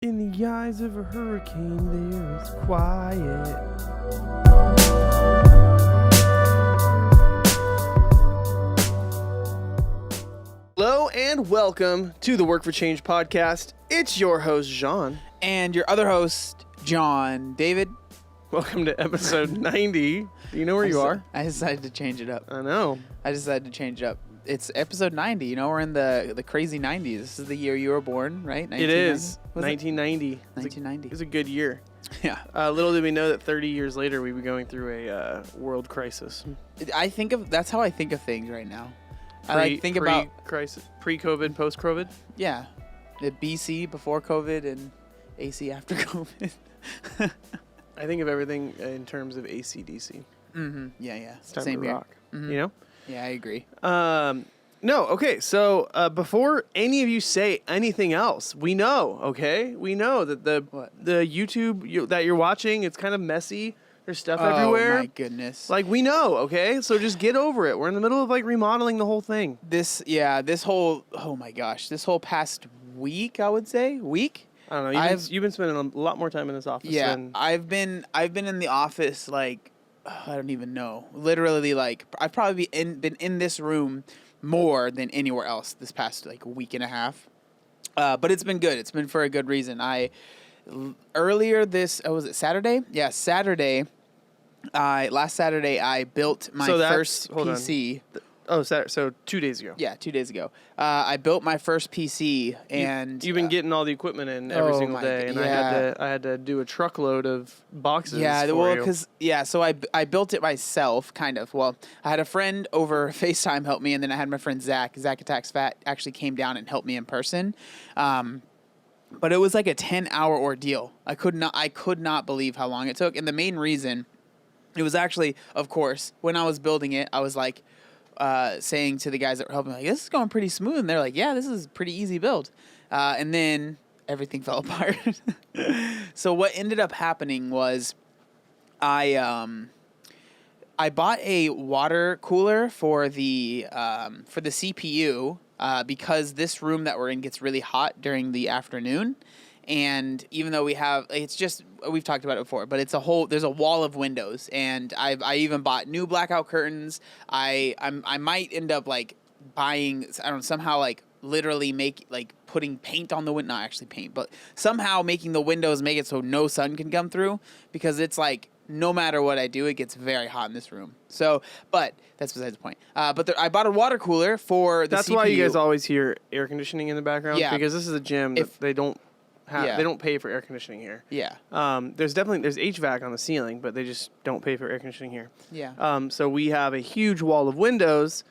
In the eyes of a hurricane, there is quiet. Hello and welcome to the Work for Change podcast. It's your host, Jean. And your other host, John. David? Welcome to episode 90. Do you know where you are? I decided to change it up. I know. It's episode 90. You know, we're in the crazy 90s. This is the year you were born, right? It is. 1990. 1990. It was a good year. Yeah. Little did we know that 30 years later we'd be going through a world crisis. That's how I think of things right now. Pre-crisis, pre-COVID, post-COVID. Yeah. The BC before COVID and AC after COVID. I think of everything in terms of AC/DC. Mm-hmm. Yeah. It's time Same to here. rock. Mm-hmm. You know? Yeah, I agree. No, okay. So before any of you say anything else, we know that the YouTube that you're watching, it's kind of messy. There's stuff everywhere. Oh my goodness! Like we know, okay. So just get over it. We're in the middle of remodeling the whole thing. This whole past week, I would say week. I don't know. You've been spending a lot more time in this office. Yeah, than... I've been in the office I don't even know. Literally, I've probably been in this room more than anywhere else this past week and a half. But it's been good. It's been for a good reason. Was it Saturday? Yeah, Saturday. Last Saturday I built my first PC. Saturday. So 2 days ago. Yeah, 2 days ago. I built my first PC, and you've been getting all the equipment in every single day, and I had to do a truckload of boxes. So I built it myself, kind of. Well, I had a friend over FaceTime help me, and then I had my friend Zach Attacks Fat, actually came down and helped me in person. But it was like a 10-hour ordeal. I could not believe how long it took, and the main reason, it was actually, of course, when I was building it, I was saying to the guys that were helping, this is going pretty smooth. And they're like, yeah, this is a pretty easy build. And then everything fell apart. So what ended up happening was I bought a water cooler for the CPU because this room that we're in gets really hot during the afternoon. And even though we've talked about it before, but there's a wall of windows, and I even bought new blackout curtains. I might end up buying, I don't know, somehow literally putting paint on the window, not actually paint, but somehow making the windows make it so no sun can come through, because it's no matter what I do, it gets very hot in this room. So, but that's besides the point. I bought a water cooler for the CPU. That's why you guys always hear air conditioning in the background. Yeah, because this is a gym that they don't pay for air conditioning here. Yeah. There's HVAC on the ceiling, but they just don't pay for air conditioning here. Yeah. So we have a huge wall of windows,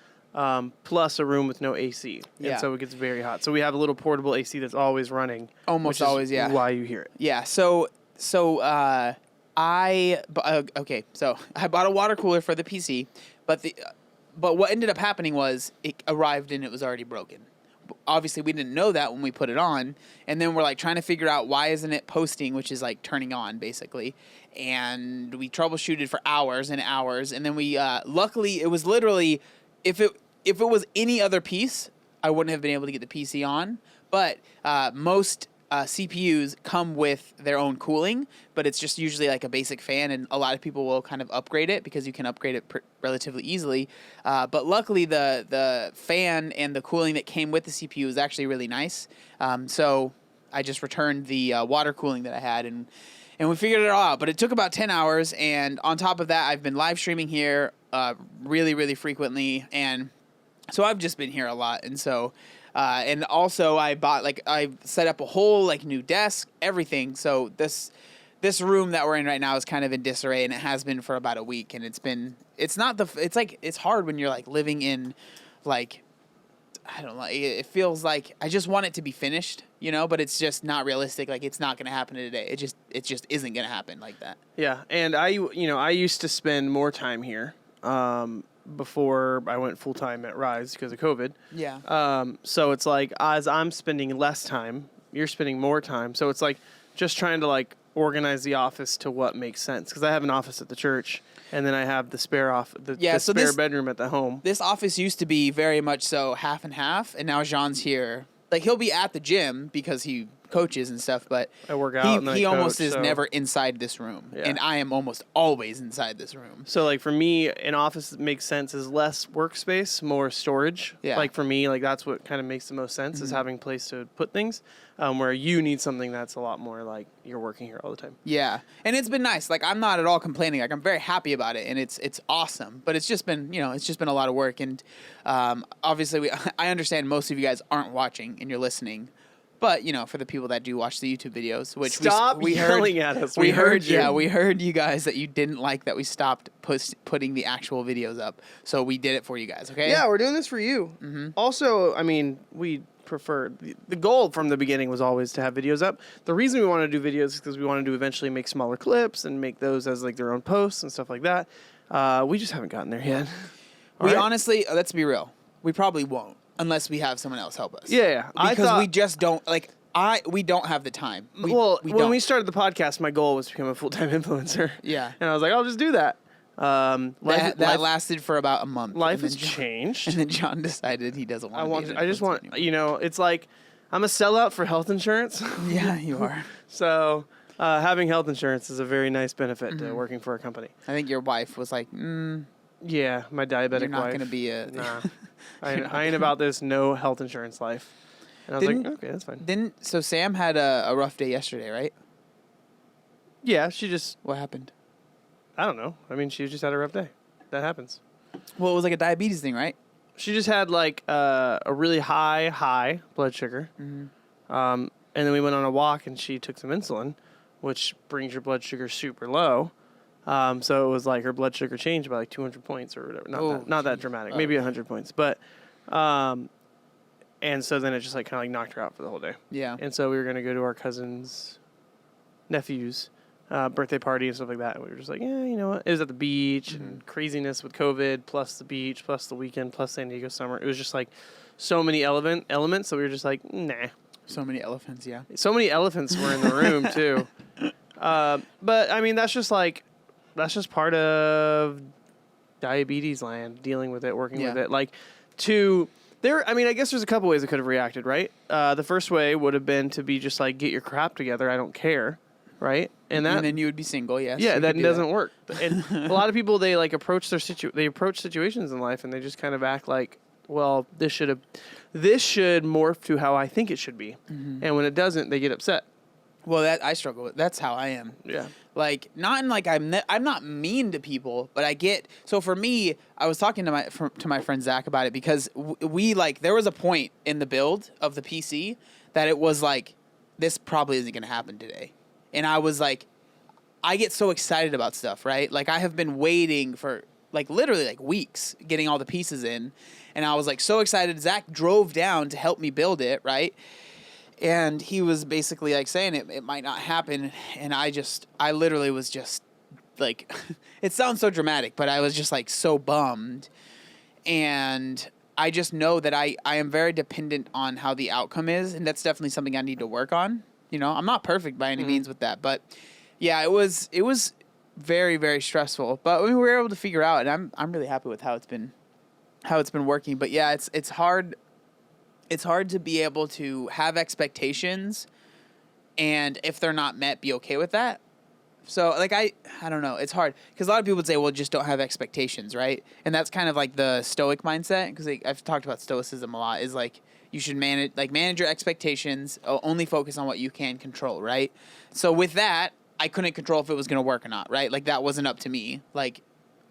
plus a room with no AC. Yeah. And so it gets very hot. So we have a little portable AC that's always running. Almost always, yeah. Why you hear it. Yeah. So I bought a water cooler for the PC, but what ended up happening was it arrived and it was already broken. Obviously, we didn't know that when we put it on, and then we're trying to figure out why isn't it posting, which is turning on basically, and we troubleshooted for hours and hours, and then we luckily it was literally if it was any other piece, I wouldn't have been able to get the PC on, but most CPUs come with their own cooling, but it's just usually a basic fan, and a lot of people will kind of upgrade it because you can upgrade it relatively easily. But luckily, the fan and the cooling that came with the CPU is actually really nice. So I just returned the water cooling that I had, and we figured it all out. But it took about 10 hours, and on top of that, I've been live streaming here really, really frequently, and so I've just been here a lot, and so... and also I bought I set up a whole new desk, everything. So this room that we're in right now is kind of in disarray, and it has been for about a week. And it's hard when you're living in I don't know. It feels like I just want it to be finished, but it's just not realistic. It's not going to happen today. It just isn't going to happen like that. Yeah. And I used to spend more time here. Before I went full-time at Rise because of COVID. Yeah. So it's as I'm spending less time, you're spending more time. So it's just trying to organize the office to what makes sense. Because I have an office at the church, and then I have the spare bedroom at the home. This office used to be very much so half and half, and now Jean's here. He'll be at the gym because he coaches and stuff, but I work out. he almost is never inside this room, and I am almost always inside this room. So like for me, an office that makes sense is less workspace, more storage. Yeah. Like for me, like that's what kind of makes the most sense is having a place to put things. Where you need something that's a lot more like you're working here all the time. Yeah, and it's been nice. Like I'm not at all complaining. Like I'm very happy about it, and it's awesome. But it's just been a lot of work, and obviously I understand most of you guys aren't watching and you're listening. But for the people that do watch the YouTube videos, which Stop we yelling heard, at us. We heard you. Yeah, we heard you guys that you didn't like that we stopped putting the actual videos up. So we did it for you guys. Okay. Yeah, we're doing this for you. Mm-hmm. Also, I mean, we prefer the goal from the beginning was always to have videos up. The reason we want to do videos is because we wanted to eventually make smaller clips and make those as like their own posts and stuff like that. We just haven't gotten there yet. Honestly, let's be real. We probably won't unless we have someone else help us. Yeah. Because we just don't we don't have the time. When we started the podcast, my goal was to become a full-time influencer. Yeah. And I was like, I'll just do that. Life lasted for about a month. Life has changed. And then John decided he doesn't want to. I just want, it's like I'm a sellout for health insurance. Yeah, you are. So having health insurance is a very nice benefit to working for a company. I think your wife was like, yeah, my diabetic wife. You're not going to be a... Nah. I ain't about this no health insurance life. And I was like, okay, that's fine. So Sam had a rough day yesterday, right? Yeah, she just... What happened? I don't know. I mean, she just had a rough day. That happens. Well, it was like a diabetes thing, right? She just had like a really high blood sugar. Mm-hmm. And then we went on a walk and she took some insulin, which brings your blood sugar super low. So it was like her blood sugar changed by like 200 points or whatever. Not that dramatic. Maybe 100 points. But, and so then it just like kind of like knocked her out for the whole day. Yeah. And so we were going to go to our cousin's nephew's birthday party and stuff like that. And we were just like, yeah, you know what? It was at the beach and craziness with COVID, plus the beach, plus the weekend, plus San Diego summer. It was just like so many elements. So we were just like, nah. So many elephants, yeah. So many elephants were in the room too. But I mean, that's just part of diabetes land, dealing with it, working with it. Like I guess there's a couple ways I could have reacted, right? The first way would have been to be just like, get your crap together. I don't care. Right. And then you would be single. Yes. Yeah. That doesn't work. And a lot of people, they like approach situations in life and they just kind of act like, well, this should morph to how I think it should be. Mm-hmm. And when it doesn't, they get upset. Well, I struggle with. That's how I am. Yeah. Like, not in like I'm not mean to people, but I get. So for me, I was talking to my friend Zach about it because we like there was a point in the build of the PC that it was like, this probably isn't going to happen today, and I was like, I get so excited about stuff, right? Like I have been waiting for like literally like weeks getting all the pieces in, and I was like so excited. Zach drove down to help me build it, right? And he was basically like saying it might not happen. And I literally was just like, it sounds so dramatic, but I was just like so bummed. And I just know that I am very dependent on how the outcome is. And that's definitely something I need to work on. You know, I'm not perfect by any means with that, but yeah, it was very, very stressful, but we were able to figure out, and I'm really happy with how it's been working. But yeah, it's hard. It's hard to be able to have expectations, and if they're not met, be okay with that. So, like, I don't know. It's hard because a lot of people would say, well, just don't have expectations, right? And that's kind of like the Stoic mindset, because I've talked about Stoicism a lot, is like you should manage your expectations, only focus on what you can control, right? So with that, I couldn't control if it was going to work or not, right? Like, that wasn't up to me. Like,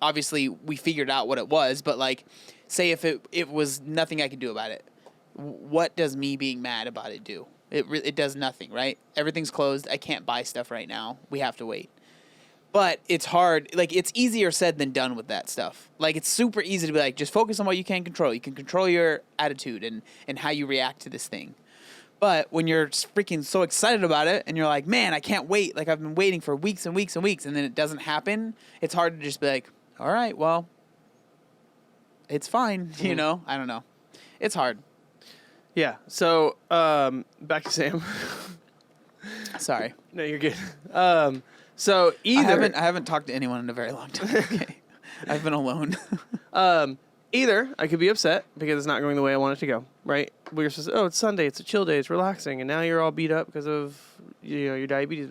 obviously, we figured out what it was, but, like, say if it was nothing I could do about it. What does me being mad about it do? It does nothing, right? Everything's closed. I can't buy stuff right now. We have to wait. But it's hard. Like, it's easier said than done with that stuff. Like, it's super easy to be like, just focus on what you can control. You can control your attitude and how you react to this thing. But when you're freaking so excited about it and you're like, man, I can't wait. Like, I've been waiting for weeks and weeks and weeks, and then it doesn't happen. It's hard to just be like, all right, well, it's fine. You know? I don't know. It's hard. Yeah. So, back to Sam. Sorry. No, you're good. So either I haven't talked to anyone in a very long time. Okay. I've been alone. Either I could be upset because it's not going the way I want it to go, right? We're supposed to, oh, it's Sunday, it's a chill day, it's relaxing, and now you're all beat up because of your diabetes.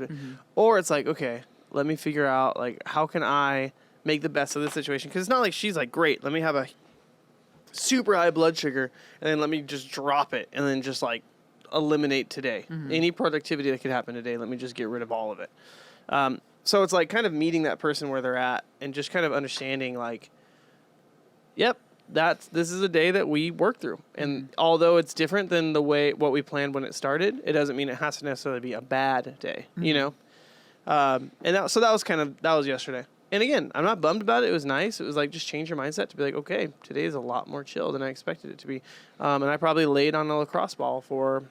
Or it's like, okay, let me figure out like how can I make the best of this situation? Because it's not like she's like, great, let me have a super high blood sugar, and then let me just drop it, and then just like eliminate today. Any productivity that could happen today, let me just get rid of all of it. So it's like kind of meeting that person where they're at and just kind of understanding like, yep, this is a day that we work through. And although it's different than what we planned when it started, it doesn't mean it has to necessarily be a bad day, you know? And that was yesterday. And again, I'm not bummed about it. It was nice. It was like, just change your mindset to be like, okay, today is a lot more chill than I expected it to be. And I probably laid on a lacrosse ball for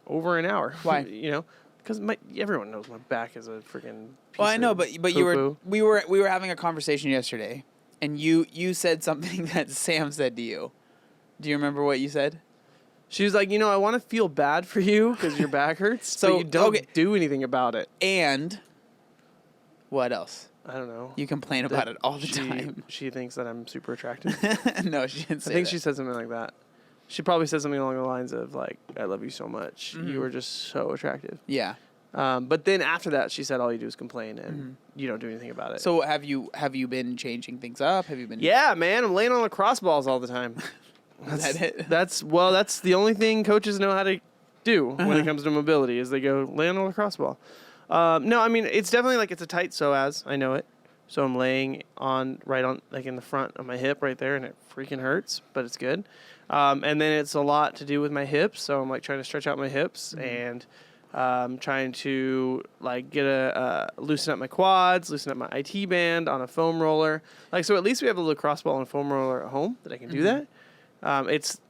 over an hour. Why? You know? Because everyone knows my back is a freaking piece Well, I know, but we were having a conversation yesterday, and you said something that Sam said to you. Do you remember what you said? She was like, I want to feel bad for you because your back hurts, but you don't do anything about it. And what else? I don't know. You complain about it all the time. She thinks that I'm super attractive. No, she didn't say that. I think she said something like that. She probably said something along the lines of like, I love you so much. You are just so attractive. Yeah. But then after that, she said all you do is complain and you don't do anything about it. So have you been changing things up? Have you been? Yeah, man. I'm laying on lacrosse balls all the time. Is that it? That's the only thing coaches know how to do when it comes to mobility is they go lay on a lacrosse ball. No, I mean, it's definitely like it's a tight psoas. I know it. So I'm laying right on like in the front of my hip right there, and it freaking hurts, but it's good. And then it's a lot to do with my hips. So I'm like trying to stretch out my hips and trying to like loosen up my quads, loosen up my IT band on a foam roller. Like, so at least we have a lacrosse ball and a foam roller at home that I can do that. It's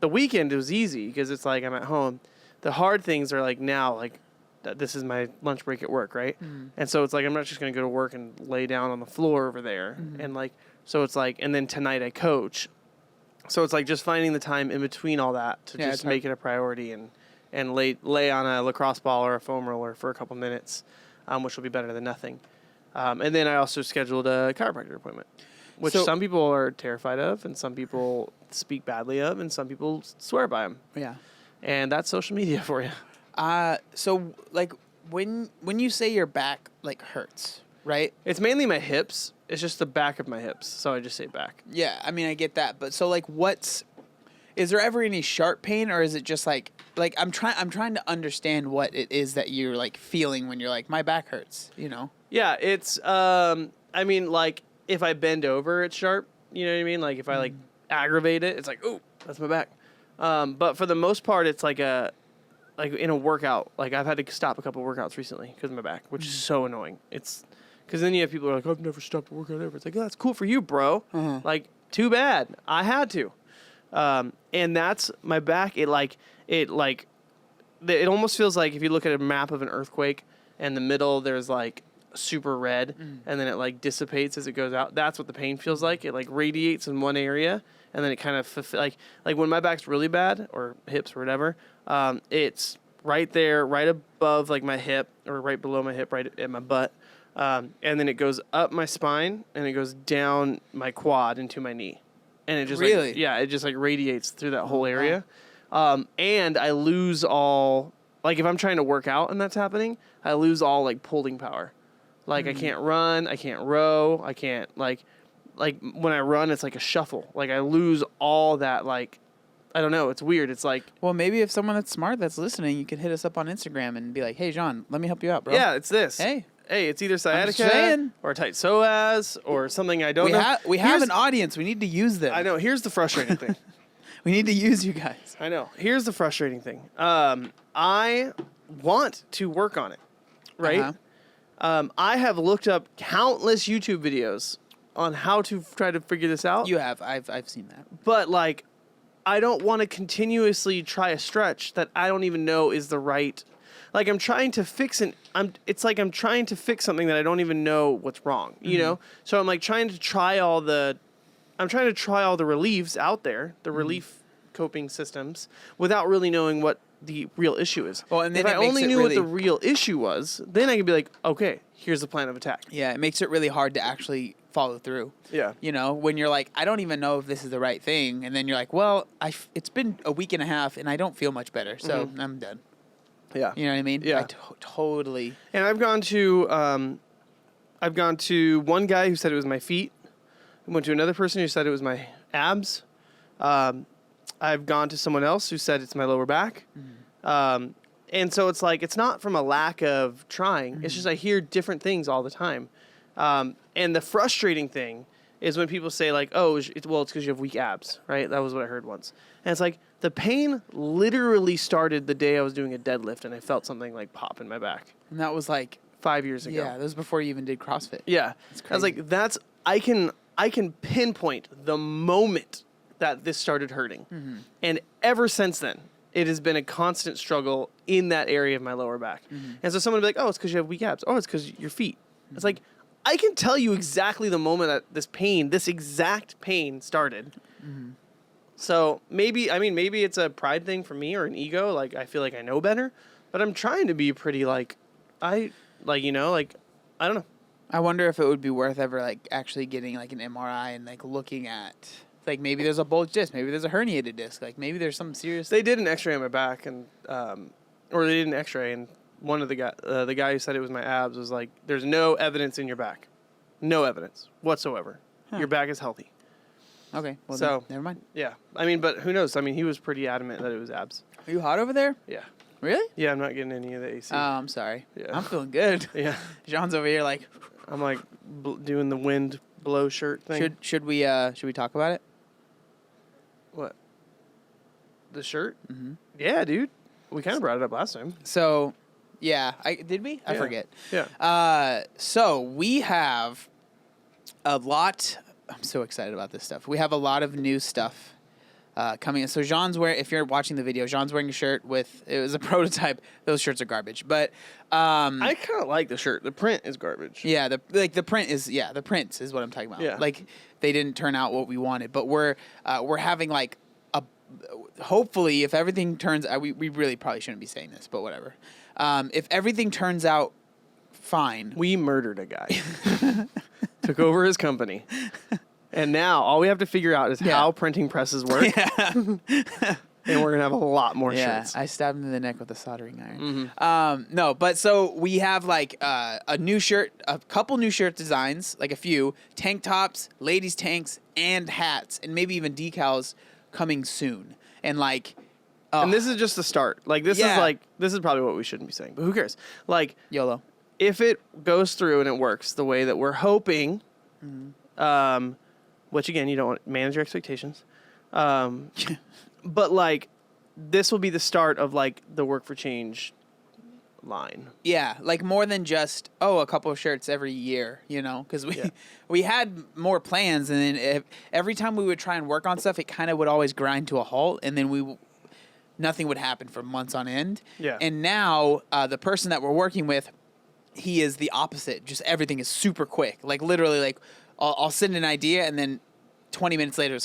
the weekend. It was easy because it's like I'm at home. The hard things are like now, like this is my lunch break at work, right? And so it's like I'm not just going to go to work and lay down on the floor over there. And like, so it's like, and then tonight I coach. So it's like just finding the time in between all that to just make it a priority and lay on a lacrosse ball or a foam roller for a couple minutes, which will be better than nothing. And then I also scheduled a chiropractor appointment, which some people are terrified of, and some people speak badly of, and some people swear by them. Yeah. And that's social media for you. So like when you say your back like hurts, right? It's mainly my hips. It's just the back of my hips, so I just say back. Yeah, I mean I get that, but so like is there ever any sharp pain, or is it just like I'm trying to understand what it is that you're like feeling when you're like my back hurts, you know? Yeah, it's I mean like if I bend over it's sharp, you know what I mean? Like if I like aggravate it, it's like, ooh, that's my back. But for the most part it's like in a workout, like I've had to stop a couple workouts recently because of my back, which is so annoying. It's because then you have people who are like, I've never stopped a workout ever. It's like, oh, that's cool for you, bro. Like, too bad. I had to. And that's my back. It almost feels like if you look at a map of an earthquake and the middle there's like super red and then it like dissipates as it goes out. That's what the pain feels like. It like radiates in one area and then it kind of like when my back's really bad or hips or whatever, it's right there, right above like my hip or right below my hip, right at my butt. And then it goes up my spine and it goes down my quad into my knee. And it just really? It just like radiates through that whole area. And I lose all, like if I'm trying to work out and that's happening, I lose all like pulling power. Like I can't run, I can't row, I can't like when I run, it's like a shuffle. Like I lose all that, like, I don't know. It's weird. It's like, well, maybe if someone that's smart that's listening, you can hit us up on Instagram and be like, hey, John, let me help you out, bro. Yeah, it's this. Hey, it's either sciatica or tight psoas or something I don't know. We have an audience. We need to use them. I know. Here's the frustrating thing. We need to use you guys. I know. Here's the frustrating thing. I want to work on it, right? I have looked up countless YouTube videos on how to try to figure this out. You have. I've seen that. But like, I don't want to continuously try a stretch that I don't even know is the right. Like I'm trying to fix it's like I'm trying to fix something that I don't even know what's wrong, you know? So I'm like trying to try all the reliefs out there, the relief coping systems, without really knowing what the real issue is. Well, and then if I only knew what the real issue was, then I could be like, okay, here's the plan of attack. Yeah, it makes it really hard to actually follow through. Yeah. You know, when you're like, I don't even know if this is the right thing. And then you're like, well, it's been a week and a half and I don't feel much better. So I'm done. Yeah. You know what I mean? Yeah. Totally. And I've gone to one guy who said it was my feet. I went to another person who said it was my abs. I've gone to someone else who said it's my lower back. And so it's like, it's not from a lack of trying. It's just I hear different things all the time. And the frustrating thing is when people say like, oh, it's because you have weak abs, right? That was what I heard once. And it's like, the pain literally started the day I was doing a deadlift and I felt something like pop in my back. And that was like 5 years ago. Yeah, that was before you even did CrossFit. Yeah. That's I was like, I can pinpoint the moment that this started hurting. And ever since then, it has been a constant struggle in that area of my lower back. And so someone would be like, oh, it's because you have weak abs. Oh, it's because your feet. It's like, I can tell you exactly the moment that this exact pain started. So maybe it's a pride thing for me or an ego. Like, I feel like I know better, but I'm trying to be pretty I don't know. I wonder if it would be worth ever like actually getting like an MRI and like looking at like maybe there's a bulged disc, maybe there's a herniated disc, like maybe there's some serious. They did an X-ray on my back and or they did an X-ray and one of the guy who said it was my abs was like, there's no evidence in your back, no evidence whatsoever. Your back is healthy. Okay, well so then, never mind. Yeah, I mean, but who knows? I mean, he was pretty adamant that it was abs. Are you hot over there? Yeah. Really? Yeah, I'm not getting any of the AC. Oh, I'm sorry. Yeah. I'm feeling good. Yeah. John's over here like. I'm like doing the wind blow shirt thing. Should we talk about it? What? The shirt? Yeah, dude. We kind of brought it up last time. So, yeah, did we? I forget. Yeah. So we have a lot. I'm so excited about this stuff. We have a lot of new stuff coming in. So Jean's wearing, if you're watching the video, Jean's wearing a shirt it was a prototype. Those shirts are garbage, but I kind of like the shirt. The print is garbage. Yeah, the print is the print is what I'm talking about. Yeah. Like they didn't turn out what we wanted, but we're having like hopefully if everything turns out, we really probably shouldn't be saying this, but whatever. If everything turns out fine, we murdered a guy. Took over his company. And now all we have to figure out is how printing presses work. Yeah. And we're going to have a lot more shirts. I stabbed him in the neck with a soldering iron. No, but so we have like a new shirt, a couple new shirt designs, like a few, tank tops, ladies' tanks, and hats, and maybe even decals coming soon. And like... and this is just the start. Like, this is probably what we shouldn't be saying, but who cares? Like... YOLO. If it goes through and it works the way that we're hoping, which again, you don't want to manage your expectations. But like, this will be the start of like the Work for Change line. Yeah. Like more than just, a couple of shirts every year, you know, because we had more plans. And then every time we would try and work on stuff, it kind of would always grind to a halt. And then nothing would happen for months on end. Yeah. And now the person that we're working with, he is the opposite. Just everything is super quick. Like literally, like I'll send an idea and then 20 minutes later,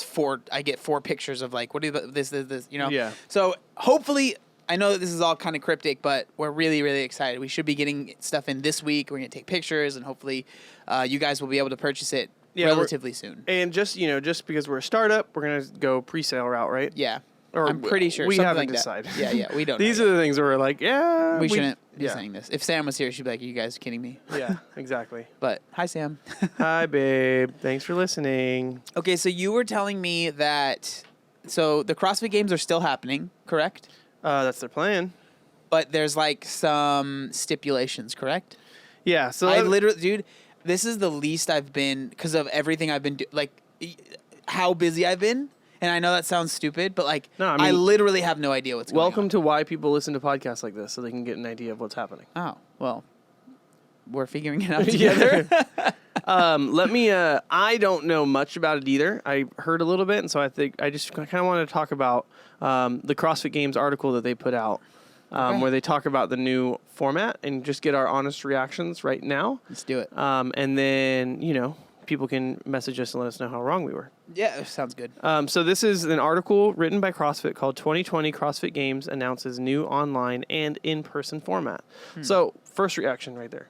I get 4 pictures of like, what do this, you know? Yeah. So hopefully, I know that this is all kind of cryptic, but we're really, really excited. We should be getting stuff in this week. We're going to take pictures and hopefully you guys will be able to purchase it relatively soon. And just because we're a startup, we're going to go pre-sale route, right? Yeah. Or I'm pretty sure. We haven't like decided. Yeah, we don't These know are the things where we're like, we shouldn't be saying this. If Sam was here, she'd be like, are you guys kidding me? Yeah, exactly. But hi, Sam. Hi, babe. Thanks for listening. Okay, so you were telling me that the CrossFit Games are still happening, correct? That's their plan. But there's like some stipulations, correct? Yeah. So I literally, dude, this is the least I've been because of everything I've been like how busy I've been. And I know that sounds stupid, but like, no, I literally have no idea what's going on. Welcome to why people listen to podcasts like this, so they can get an idea of what's happening. Oh, well, we're figuring it out together. Let me, I don't know much about it either. I heard a little bit, and so I think I just kind of wanted to talk about the CrossFit Games article that they put out, where they talk about the new format and just get our honest reactions right now. Let's do it. And then, people can message us and let us know how wrong we were. Yeah, sounds good. So this is an article written by CrossFit called 2020 CrossFit Games announces new online and in-person format. So first reaction right there.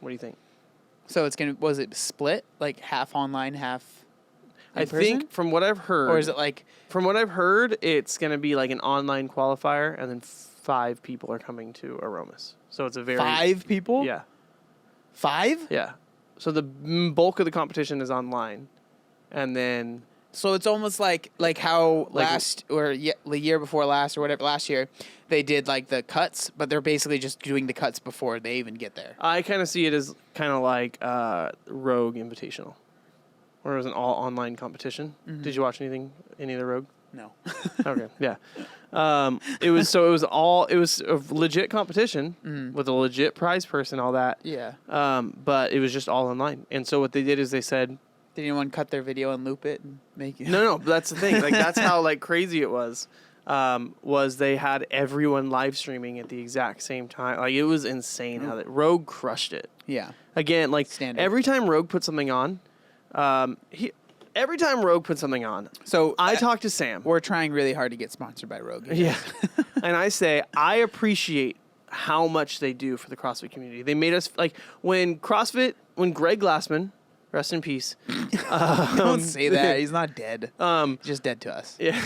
What do you think? So it's was it split, like half online, half in I person? think from what I've heard, Or is it like... From what I've heard, it's going to be like an online qualifier, and then 5 people are coming to Aromas. So it's a very 5 people? Yeah. 5? Yeah. So the bulk of the competition is online, and then So it's almost like how the year before last or whatever, last year, they did like the cuts, but they're basically just doing the cuts before they even get there. I kind of see it as kind of like Rogue Invitational, where it was an all online competition. Mm-hmm. Did you watch any of the Rogue? No. Okay, yeah. It was a legit competition with a legit prize person, all that. Yeah. But it was just all online. And so what they did is they said, Did anyone cut their video and loop it and make it? No, that's the thing. Like that's how like crazy it was. Was they had everyone live streaming at the exact same time. Like it was insane how that Rogue crushed it. Yeah. Again, like Standard. every time Rogue put something on, so I talk to Sam. We're trying really hard to get sponsored by Rogue. Yeah. And I say, I appreciate how much they do for the CrossFit community. They made us, like, when Greg Glassman, rest in peace. Don't say that. He's not dead. He's just dead to us. Yeah.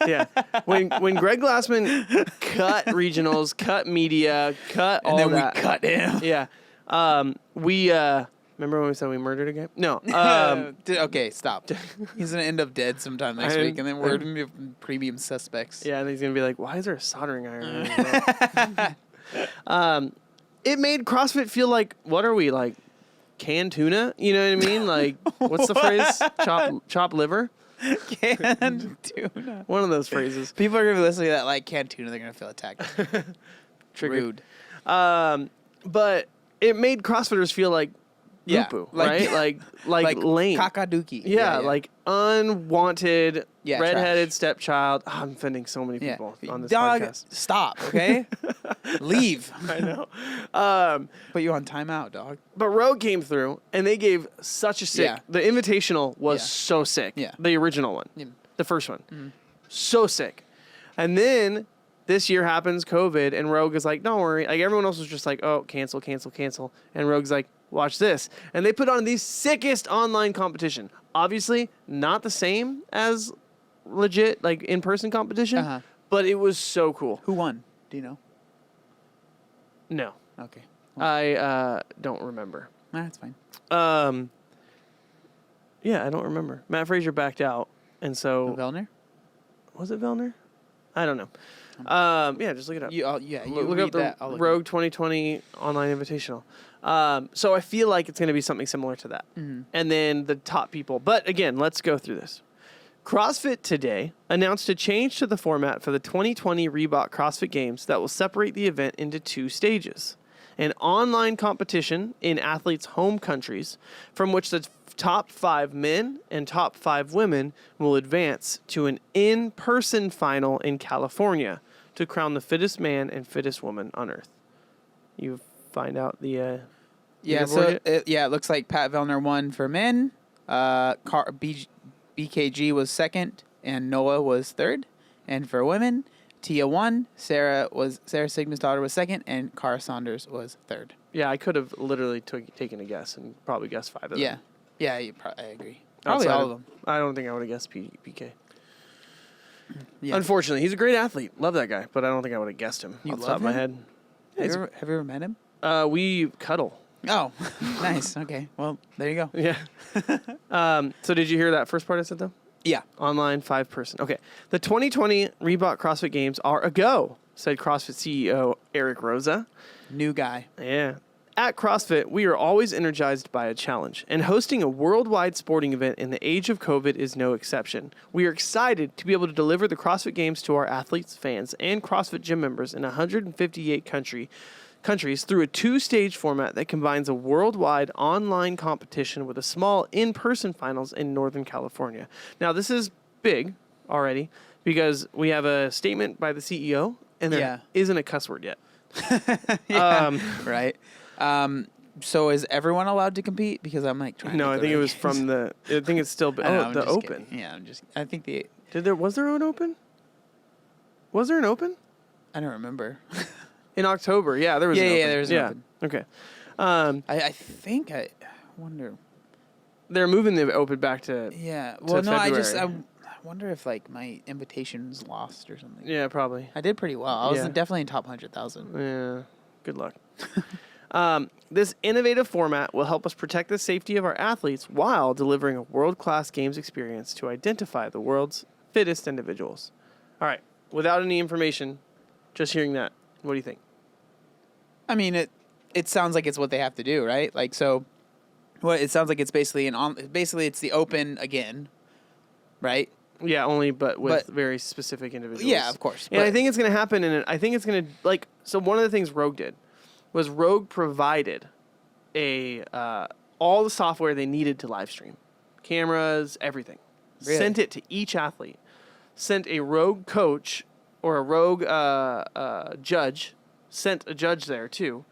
Yeah. When Greg Glassman cut regionals, cut media, cut all that. And then we cut him. Yeah. We, remember when we said we murdered a guy? No. Okay, stop. He's going to end up dead sometime next week, and then we're going to be premium suspects. Yeah, and he's going to be like, why is there a soldering iron? It made CrossFit feel like, what are we, like, canned tuna? You know what I mean? Like, what's the phrase? Chop liver? Canned tuna. One of those phrases. People are going to be listening to that like canned tuna. They're going to feel attacked. Triggered. Rude. But it made CrossFitters feel like poo-poo, right? Like lame. Kakaduki. Yeah, like unwanted, redheaded trash. Stepchild. Oh, I'm offending so many people on this Dog, podcast. stop, okay? Leave. I know. Put you on timeout, dog. But Rogue came through, and they gave such a sick... Yeah. The Invitational was so sick. Yeah. The original one. Yeah. The first one. So sick. And then this year happens, COVID, and Rogue is like, don't worry. Like, everyone else was just like, oh, cancel. And Rogue's like, watch this. And they put on the sickest online competition. Obviously, not the same as legit, like, in-person competition, but it was so cool. Who won? Do you know? No. Okay. I don't remember. Nah, that's fine. Yeah, I don't remember. Matt Fraser backed out, and so... Vellner? Was it Vellner? I don't know. Yeah, just look it up. You look up the Rogue 2020 Online Invitational. So I feel like it's going to be something similar to that. Mm-hmm. And then the top people. But again, let's go through this. CrossFit today announced a change to the format for the 2020 Reebok CrossFit Games that will separate the event into 2 stages. An online competition in athletes' home countries, from which the top 5 men and top 5 women will advance to an in-person final in California to crown the fittest man and fittest woman on Earth. You find out the it looks like Pat Vellner won for men. BKG was second, and Noah was third. And for women, Tia won. Sarah Sigma's daughter was second, and Cara Saunders was third. Yeah, I could have literally taken a guess and probably guessed 5 of them. Yeah, I agree. Probably all of them. I don't think I would have guessed PK. Yeah. Unfortunately, he's a great athlete. Love that guy, but I don't think I would have guessed him off the top of my head. Have you ever met him? We cuddle. Oh, nice. Okay. Well, there you go. Yeah. So did you hear that first part I said, though? Yeah. Online 5-person. Okay. The 2020 Reebok CrossFit Games are a go, said CrossFit CEO Eric Rosa. New guy. Yeah. At CrossFit, we are always energized by a challenge, and hosting a worldwide sporting event in the age of COVID is no exception. We are excited to be able to deliver the CrossFit Games to our athletes, fans, and CrossFit gym members in 158 countries through a 2-stage format that combines a worldwide online competition with a small in-person finals in Northern California. Now, this is big already because we have a statement by the CEO, and there isn't a cuss word yet. Right. So is everyone allowed to compete? Because I'm like trying. No, to I think it was from the. I think it's still. The Open. Kidding. Yeah, I think Was there an Open? Was there an Open? I don't remember. In October, yeah, there was an open. Yeah, there was an open. Okay. I think I wonder. They're moving the open back to Yeah. Well, no, February. I wonder if like my invitation's lost or something. Yeah, probably. I did pretty well. I was definitely in top 100,000. Yeah. Good luck. This innovative format will help us protect the safety of our athletes while delivering a world-class games experience to identify the world's fittest individuals. All right. Without any information, just hearing that, what do you think? I mean, it sounds like it's what they have to do, right? Like, so, what it sounds like it's basically it's the open again, right? Yeah, but with very specific individuals. Yeah, of course. And I think it's going to happen, and I think it's going to, like, so one of the things Rogue did was Rogue provided all the software they needed to live stream. Cameras, everything. Really? Sent it to each athlete. Sent a Rogue coach or a Rogue judge. Sent a judge there, too.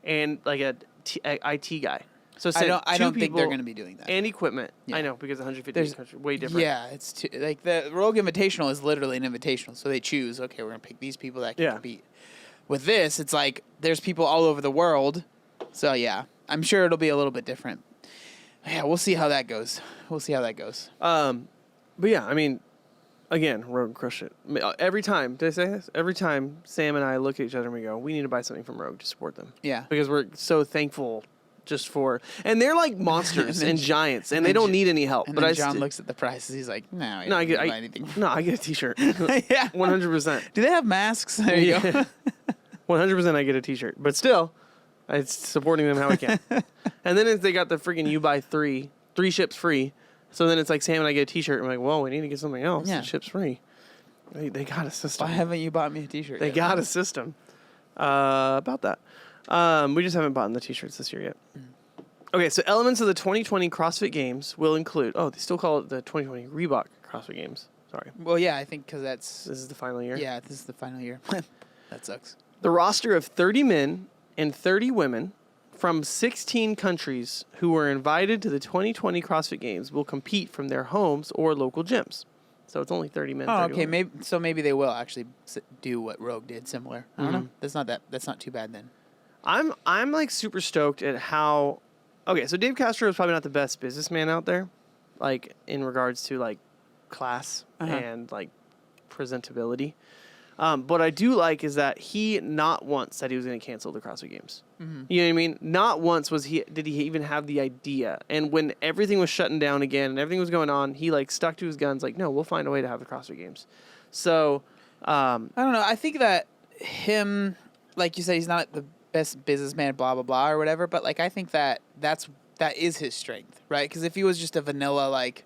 And, like, a IT guy. So I don't think they're going to be doing that. And equipment. Yeah. I know, because 150 countries, way different. Yeah, it's like the Rogue Invitational is literally an invitational. So they choose, okay, we're going to pick these people that can compete. With this, it's like there's people all over the world. So, yeah, I'm sure it'll be a little bit different. Yeah, we'll see how that goes. But, yeah, I mean, again, Rogue crushed it. Every time, did I say this? Every time Sam and I look at each other and we go, we need to buy something from Rogue to support them. Yeah. Because we're so thankful just for, and they're like monsters and giants, and they don't need any help. And but then John looks at the prices. He's like, no, I get anything. No, I get a T-shirt. Yeah, 100%. Do they have masks? There you go. 100%, I get a T-shirt, but still, it's supporting them how I can. And then they got the freaking you buy three ships free. So then it's like Sam and I get a T-shirt. I'm like, well, we need to get something else. Yeah. It ships free. They got a system. Why haven't you bought me a T-shirt? They got a system about that. We just haven't bought the T-shirts this year yet. Okay, so elements of the 2020 CrossFit Games will include... Oh, they still call it the 2020 Reebok CrossFit Games. Sorry. Well, yeah, I think because This is the final year? Yeah, this is the final year. That sucks. The roster of 30 men and 30 women from 16 countries who were invited to the 2020 CrossFit Games will compete from their homes or local gyms. So it's only 30 men. Oh, 30 okay. women. Maybe they will actually do what Rogue did, similar. I don't know. That's not too bad then. I'm like super stoked at how... Okay, so Dave Castro is probably not the best businessman out there, like in regards to like class and like presentability. What I do like is that he not once said he was going to cancel the CrossFit Games. Mm-hmm. You know what I mean? Not once did he even have the idea. And when everything was shutting down again and everything was going on, he like stuck to his guns. Like, no, we'll find a way to have the CrossFit Games. So I don't know. I think that him, like you said, he's not the best businessman, blah blah blah, or whatever. But like, I think that is his strength, right? Because if he was just a vanilla like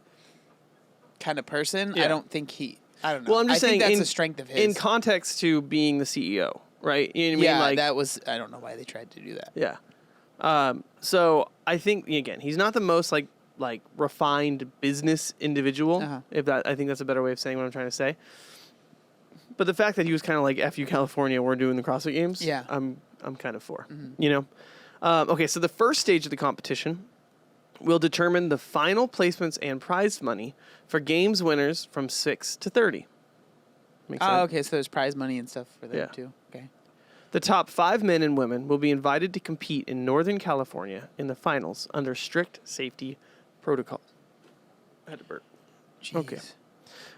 kind of person, I don't think I don't know. Well, I'm just saying think that's a strength of his. In context to being the CEO, right? You know what I mean? Like, that was... I don't know why they tried to do that. Yeah. So I think, again, he's not the most like refined business individual. I think that's a better way of saying what I'm trying to say. But the fact that he was kind of like, F you California, we're doing the CrossFit Games. Yeah. I'm kind of for, you know? Okay, so the first stage of the competition will determine the final placements and prize money for games winners from 6 to 30. Makes sense? Okay, so there's prize money and stuff for them too. Okay. The top 5 men and women will be invited to compete in Northern California in the finals under strict safety protocols. I had to burp. Jeez. Okay.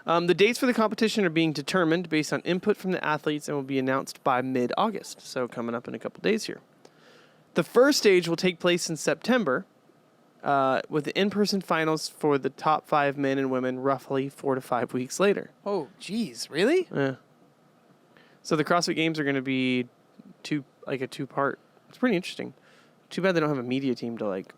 The dates for the competition are being determined based on input from the athletes and will be announced by mid-August, so coming up in a couple days here. The first stage will take place in September, with the in-person finals for the top 5 men and women roughly 4 to 5 weeks later. Oh, geez, really? Yeah. So the CrossFit Games are going to be a two-part. It's pretty interesting. Too bad they don't have a media team to like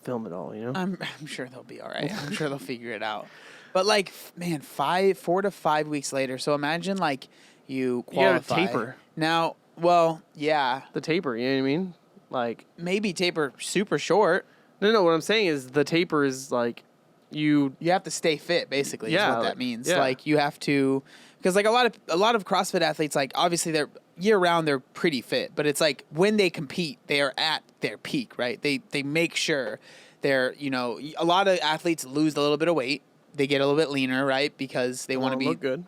film it all. You know. I'm sure they'll be all right. I'm sure they'll figure it out. But like, man, 4 to 5 weeks later. So imagine like you qualify. You got a taper. Now, well, yeah. The taper. You know what I mean? Like maybe taper super short. No. What I'm saying is the taper is like you have to stay fit. Basically, is what that means. Yeah. Like you have to, because like a lot of CrossFit athletes, like obviously they're year round, they're pretty fit, but it's like when they compete, they are at their peak, right? They make sure they're, you know, a lot of athletes lose a little bit of weight. They get a little bit leaner, right? Because they want to be look good.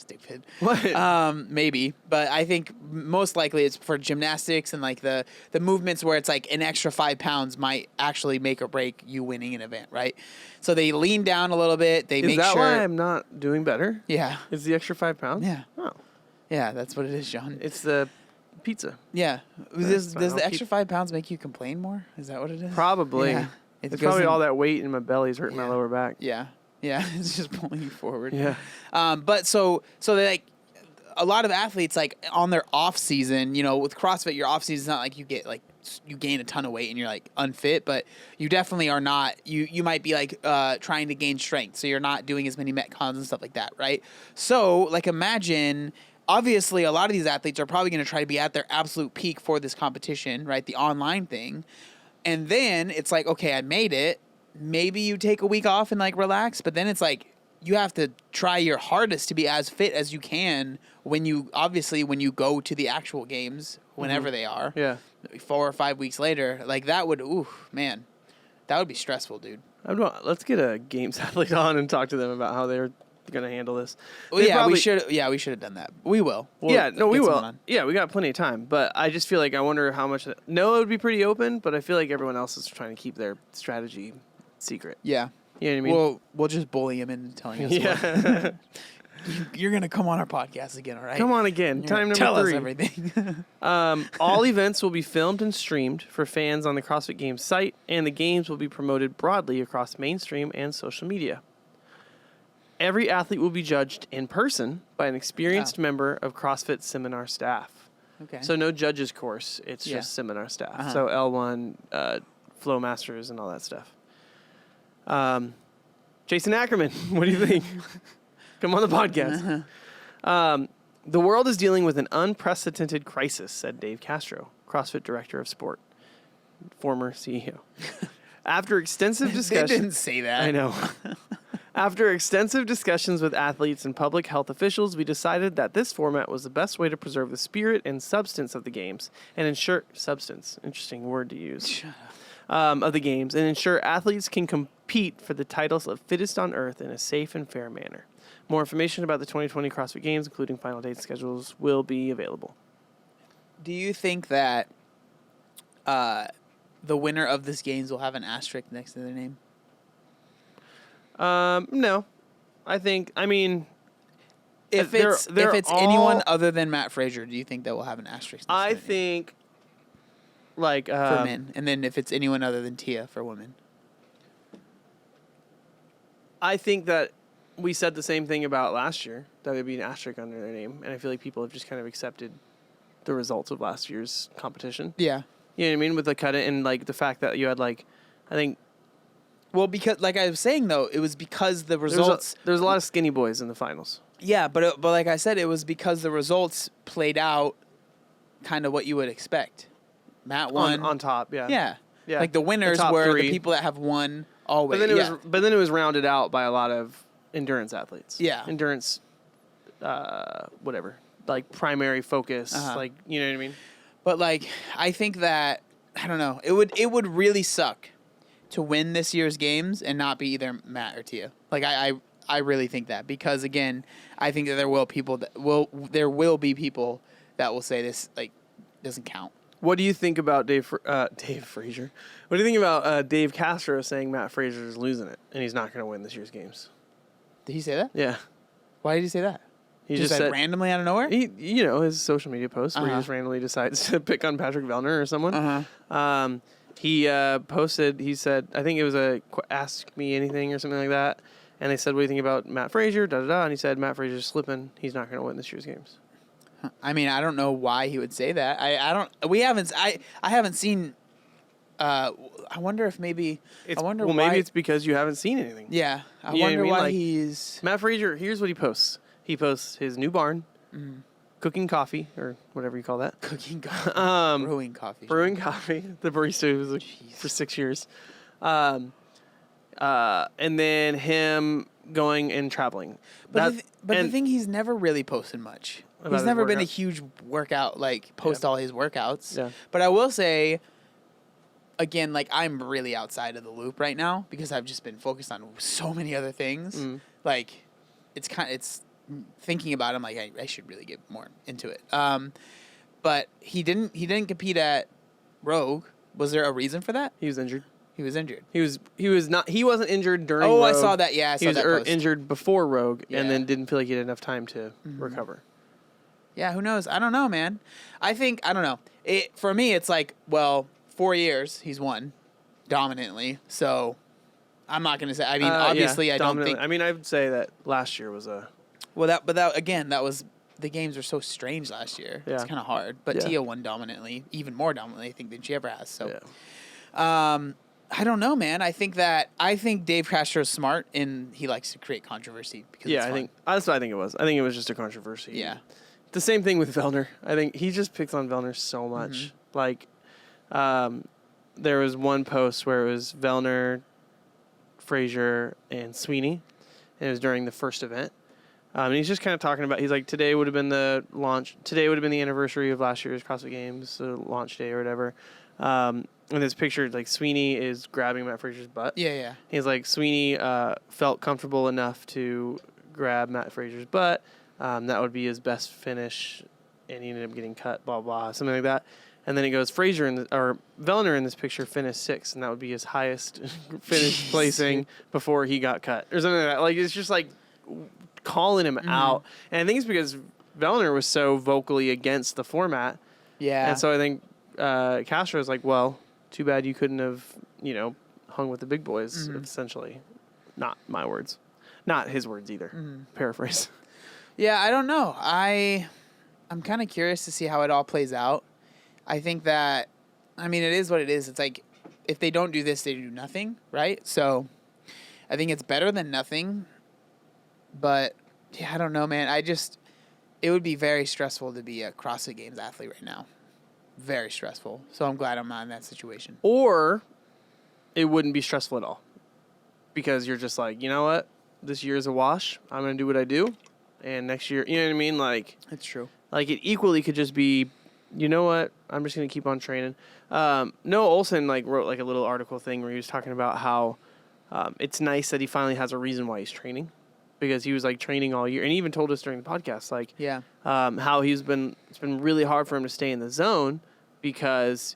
stupid. What? Maybe, but I think most likely it's for gymnastics and like the movements where it's like an extra 5 pounds might actually make or break you winning an event, right? So they lean down a little bit. They Is make that sure. why I'm not doing better? Yeah. Is the extra 5 pounds? Yeah. Oh, Yeah, that's what it is, John. it's the pizza. Yeah. Does fine. I'll the extra 5 pounds make you complain more? Is that what it is? Probably. Yeah. It's probably all that weight in my belly is hurting my Yeah. lower back. Yeah. Yeah. It's just pulling you forward. Yeah. But so they like a lot of athletes like on their off season, you know, with CrossFit, your off season is not like you get like you gain a ton of weight and you're like unfit, but you definitely are not. You might be like trying to gain strength, so you're not doing as many metcons and stuff like that, right? So like imagine. Obviously, a lot of these athletes are probably going to try to be at their absolute peak for this competition, right? The online thing. And then it's like, okay, I made it. Maybe you take a week off and like relax, but then it's like you have to try your hardest to be as fit as you can when you go to the actual games, whenever they are. Yeah. 4 or 5 weeks later, like that would, man, that would be stressful, dude. Let's get a games athlete on and talk to them about how they're going to handle this. Well, yeah, we should have done that. We will. We will. Yeah, we got plenty of time, but I just feel like I wonder how much. Noah would be pretty open, but I feel like everyone else is trying to keep their strategy secret. Yeah. You know what I mean? We'll just bully him into telling us. Yeah. You're gonna come on our podcast again, all right? Come on again. You're Time number tell 3. us everything. All events will be filmed and streamed for fans on the CrossFit Games site, and the games will be promoted broadly across mainstream and social media. Every athlete will be judged in person by an experienced member of CrossFit seminar staff. Okay. So no judges course. It's just seminar staff. Uh-huh. So L1, Flow Masters, and all that stuff. Jason Ackerman, what do you think? Come on the podcast. The world is dealing with an unprecedented crisis, said Dave Castro, CrossFit Director of Sport, former CEO. After extensive discussions... They didn't say that. I know. After extensive discussions with athletes and public health officials, we decided that this format was the best way to preserve the spirit and substance of the games and ensure... Substance. Interesting word to use. Shut up. Of the games and ensure athletes can compete for the titles of fittest on earth in a safe and fair manner. More information about the 2020 CrossFit Games, including final date schedules, will be available. Do you think that the winner of this games will have an asterisk next to their name? No. I mean... If it's anyone other than Matt Fraser, do you think that will have an asterisk next to their name? I think... Like... for men. And then if it's anyone other than Tia for women. I think that we said the same thing about last year, that there'd be an asterisk under their name. And I feel like people have just kind of accepted the results of last year's competition. Yeah. You know what I mean? With the cut it and like the fact that you had like, I think... Well, because like I was saying though, it was because the results... There's a lot of skinny boys in the finals. Yeah, but like I said, it was because the results played out kind of what you would expect. Matt won. On top, yeah. Yeah. Yeah. Like the winners top were 3. the people that have won always. But then it was rounded out by a lot of endurance athletes. Yeah. Endurance, whatever. Like primary focus. Uh-huh. Like, you know what I mean? But like, I think that, I don't know, it would really suck to win this year's games and not be either Matt or Tia. Like I really think that, because again, I think that there will be people that will say this like doesn't count. What do you think about Dave Fraser? What do you think about Dave Castro saying Matt Fraser is losing it and he's not going to win this year's games? Did he say that? Yeah. Why did he say that? He just said randomly out of nowhere? His social media post where he just randomly decides to pick on Patrick Vellner or someone. Uh-huh. He posted, he said, I think it was a ask me anything or something like that. And they said, what do you think about Matt Fraser? Da-da-da. And he said, Matt Fraser's slipping. He's not going to win this year's games. I mean, I don't know why he would say that. I haven't seen, I wonder if maybe, why. Maybe it's because you haven't seen anything. Yeah. I You know wonder what I mean? why Like, he's. Matt Fraser, here's what he posts. He posts his new barn, cooking coffee, or whatever you call that. Cooking coffee. Brewing coffee. Brewing coffee. The barista was for 6 years. And then him going and traveling. But the thing, he's never really posted much. He's never been a huge workout, post all his workouts. Yeah. But I will say, again, I'm really outside of the loop right now because I've just been focused on so many other things. It's thinking about it, I'm like, I should really get more into it. But he didn't compete at Rogue. Was there a reason for that? He was injured. He was injured. He wasn't injured during Rogue. I saw that. Yeah, I saw that He was post. injured before Rogue and then didn't feel like he had enough time to recover. Yeah, who knows? I don't know, man. I don't know. For me, it's like, well, 4 years he's won dominantly. So I'm not going to say. I mean, obviously, I don't think. I mean, I would say that last year was a. Well, that was the games were so strange last year. Yeah. It's kind of hard. But Tia won dominantly, even more dominantly, I think, than she ever has. So, I don't know, man. I think Dave Castro's smart and he likes to create controversy because it's fun. That's what I think it was. I think it was just a controversy. Yeah. The same thing with Vellner. I think he just picks on Vellner so much. Like, there was one post where it was Vellner, Fraser, and Sweeney, and it was during the first event. And he's just kind of talking about, he's like, today would have been the anniversary of last year's CrossFit Games, the launch day or whatever. And this picture, like, Sweeney is grabbing Matt Fraser's butt. Yeah. He's like, Sweeney felt comfortable enough to grab Matt Fraser's butt. That would be his best finish, and he ended up getting cut, blah, blah, something like that. And then he goes, Vellner in this picture finished 6th, and that would be his highest finish placing before he got cut, or something like that. Like, it's just like calling him out. And I think it's because Vellner was so vocally against the format. Yeah. And so I think Castro's like, well, too bad you couldn't have, hung with the big boys, essentially. Not my words. Not his words either. Paraphrase. Yeah, I don't know. I'm kind of curious to see how it all plays out. I think that, it is what it is. It's like, if they don't do this, they do nothing, right? So I think it's better than nothing. But, yeah, I don't know, man. It would be very stressful to be a CrossFit Games athlete right now. Very stressful. So I'm glad I'm not in that situation. Or it wouldn't be stressful at all. Because you're just like, you know what? This year is a wash. I'm going to do what I do. And next year, you know what I mean? Like, it's true. Like, it equally could just be, you know what? I'm just going to keep on training. Noah Olson, wrote, a little article thing where he was talking about how it's nice that he finally has a reason why he's training. Because he was, training all year. And he even told us during the podcast, how it's been really hard for him to stay in the zone because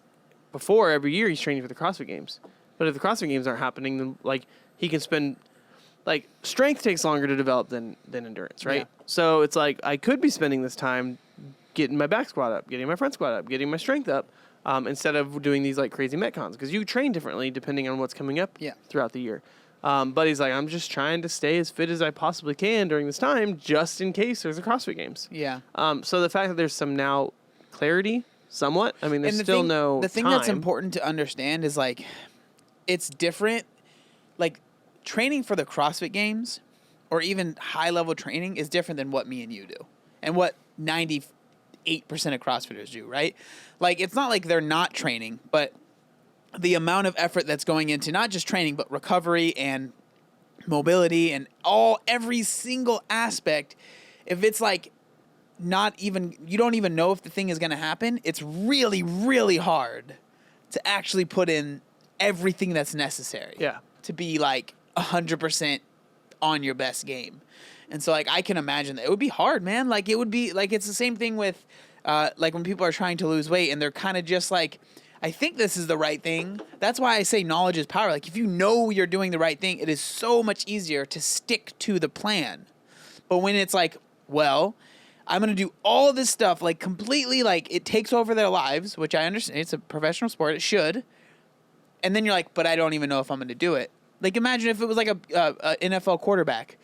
before, every year, he's training for the CrossFit Games. But if the CrossFit Games aren't happening, then, he can spend... strength takes longer to develop than endurance, right? Yeah. So it's like, I could be spending this time getting my back squat up, getting my front squat up, getting my strength up, instead of doing these, crazy Metcons. Because you train differently depending on what's coming up throughout the year. But he's like, I'm just trying to stay as fit as I possibly can during this time, just in case there's a CrossFit Games. Yeah. So the fact that there's some now clarity, somewhat, there's still no The thing time. That's important to understand is, it's different. Training for the CrossFit Games or even high-level training is different than what me and you do and what 98% of CrossFitters do, right? It's not like they're not training, but the amount of effort that's going into not just training, but recovery and mobility and every single aspect, if it's not even, you don't even know if the thing is going to happen, it's really, really hard to actually put in everything that's necessary. Yeah. To be 100% on your best game. And so I can imagine that it would be hard, man. It would be it's the same thing with when people are trying to lose weight and they're kind of just I think this is the right thing. That's why I say knowledge is power. If you know you're doing the right thing, it is so much easier to stick to the plan. But when it's well, I'm going to do all this stuff completely it takes over their lives, which I understand. It's a professional sport. It should. And then you're but I don't even know if I'm going to do it. Imagine if it was a NFL quarterback.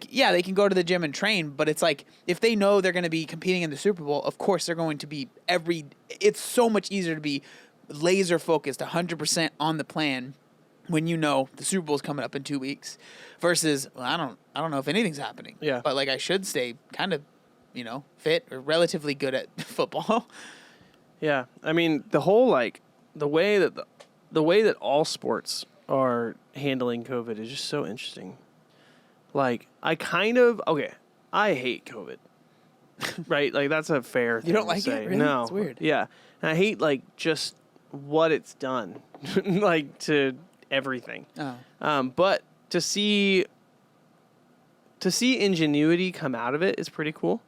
Yeah, they can go to the gym and train, but it's if they know they're going to be competing in the Super Bowl, of course they're going to be it's so much easier to be laser focused 100% on the plan when you know the Super Bowl's coming up in 2 weeks versus, well, I don't know if anything's happening. Yeah. But I should stay kind of, fit or relatively good at football. Yeah. The whole the way that all sports are handling COVID is just so interesting. I hate COVID. Right? That's a fair thing. You don't like to say. it? Really? No. It's weird. Yeah. And I hate just what it's done to everything. Oh. But to see to see ingenuity come out of it is pretty cool.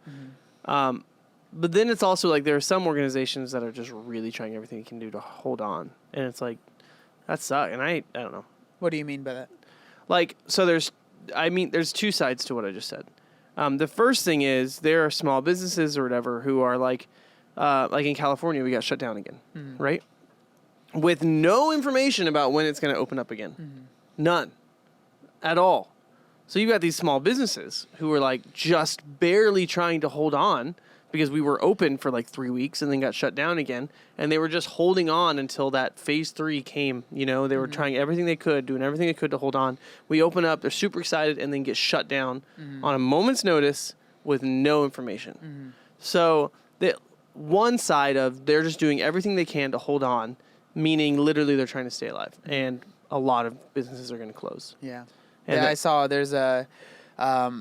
But then it's also like there are some organizations that are just really trying everything they can do to hold on. And it's like, that sucks. And I don't know. What do you mean by that? Like, so there's two sides to what I just said. The first thing is there are small businesses or whatever who are like in California, we got shut down again, right? With no information about when it's going to open up again. None at all. So you've got these small businesses who are like just barely trying to hold on because we were open for like 3 weeks and then got shut down again. And they were just holding on until that phase 3 came. You know, they were trying everything they could, doing everything they could to hold on. We open up, they're super excited, and then get shut down on a moment's notice with no information. So the one side of they're just doing everything they can to hold on, meaning literally they're trying to stay alive. And a lot of businesses are going to close. Yeah. And I saw there's a,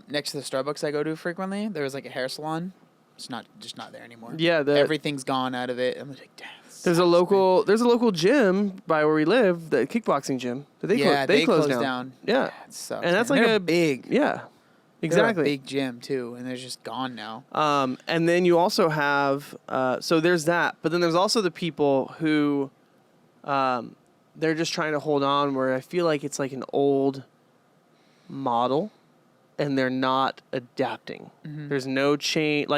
next to the Starbucks I go to frequently, there was like a hair salon. It's just not there anymore. Yeah, everything's gone out of it. I'm like, damn. There's a local gym by where we live, the kickboxing gym. They closed down. Yeah, it sucks, and that's man. like They're a big. Yeah, exactly. They're a big gym too, and they're just gone now. And then you also have so there's that, but then there's also the people who, they're just trying to hold on. Where I feel like it's like an old model, and they're not adapting. There's no change.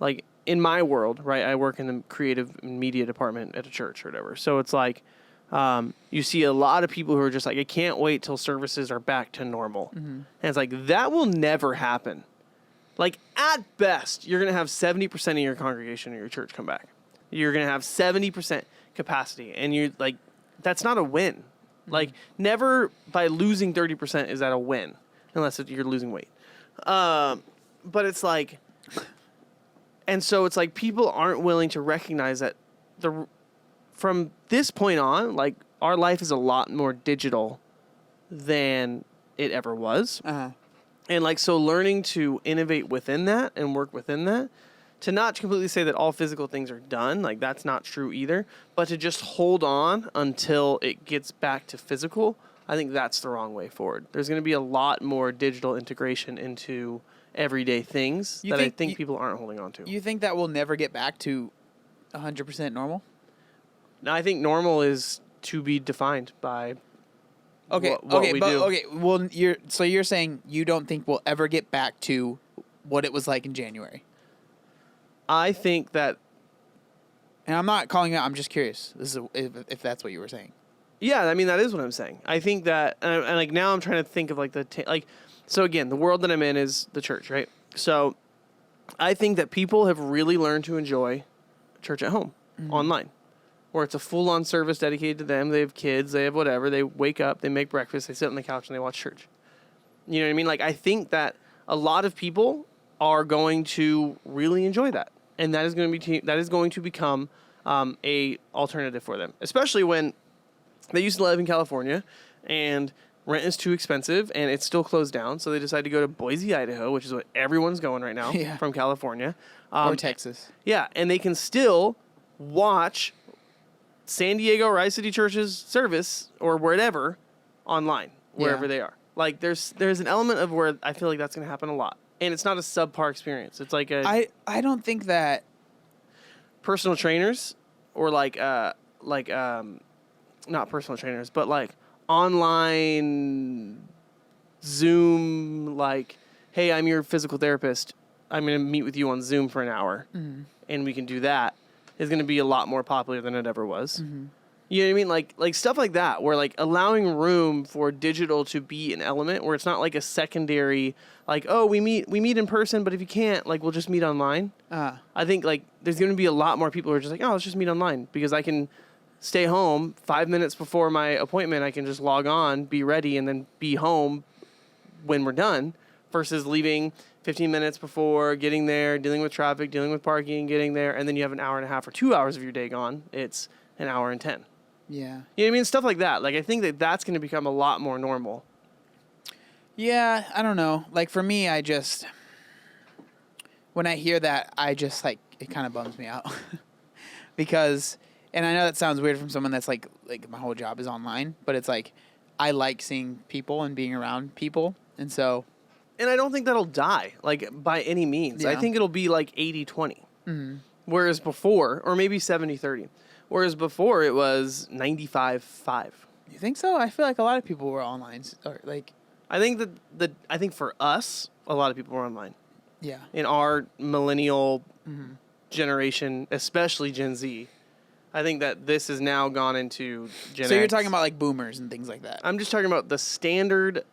Like in my world, right? I work in the creative media department at a church or whatever. So it's like, you see a lot of people who are just like, I can't wait till services are back to normal. And it's like, that will never happen. Like at best, you're going to have 70% of your congregation in your church come back. You're going to have 70% capacity. And you're like, that's not a win. Like never by losing 30% is that a win, unless you're losing weight. But it's like, and so it's like people aren't willing to recognize that from this point on, like our life is a lot more digital than it ever was. And like, so learning to innovate within that and work within that, to not completely say that all physical things are done, like that's not true either, but to just hold on until it gets back to physical, I think that's the wrong way forward. There's going to be a lot more digital integration into everyday things I think people aren't holding on to. You think that we'll never get back to 100% normal? No, I think normal is to be defined by what we do. Okay, well, you're saying you don't think we'll ever get back to what it was like in January? I think that, and I'm not calling it out. I'm just curious. If that's what you were saying. Yeah, I mean that is what I'm saying. I think that, and like now I'm trying to think of like so again, the world that I'm in is the church, right? So I think that people have really learned to enjoy church at home, online, where it's a full-on service dedicated to them. They have kids, they have whatever. They wake up, they make breakfast, they sit on the couch, and they watch church. You know what I mean? Like I think that a lot of people are going to really enjoy that, and that is going to become a alternative for them, especially when they used to live in California, and rent is too expensive, and it's still closed down. So they decided to go to Boise, Idaho, which is what everyone's going right now from California. Or Texas. Yeah, and they can still watch San Diego or Rice City Church's service or whatever online, wherever they are. Like there's an element of where I feel like that's going to happen a lot. And it's not a subpar experience. It's like I don't think that personal trainers or not personal trainers, but like online Zoom, like, hey, I'm your physical therapist. I'm going to meet with you on Zoom for an hour and we can do that, is going to be a lot more popular than it ever was. You know what I mean? Like stuff like that, where like allowing room for digital to be an element where it's not like a secondary, like, oh, we meet in person, but if you can't, like, we'll just meet online. I think like there's going to be a lot more people who are just like, oh, let's just meet online because I can stay home 5 minutes before my appointment. I can just log on, be ready, and then be home when we're done, versus leaving 15 minutes before, getting there, dealing with traffic, dealing with parking, getting there, and then you have an hour and a half or 2 hours of your day gone. It's an hour and 10. Yeah. You know what I mean? Stuff like that. Like, I think that that's going to become a lot more normal. Yeah, I don't know. Like, for me, when I hear that, I just, like, it kind of bums me out. Because, and I know that sounds weird from someone that's, like my whole job is online, but it's, like, I like seeing people and being around people. And so And I don't think that'll die, like, by any means. Yeah. I think it'll be like 80-20. Mm-hmm. Whereas before, or maybe 70-30. Whereas before it was 95-5. You think so? I feel like a lot of people were online. Or like, I think I think for us, a lot of people were online. yeah. In our millennial generation, especially Gen Z, I think that this has now gone into Gen X. So you're talking about like boomers and things like that. I'm just talking about the standard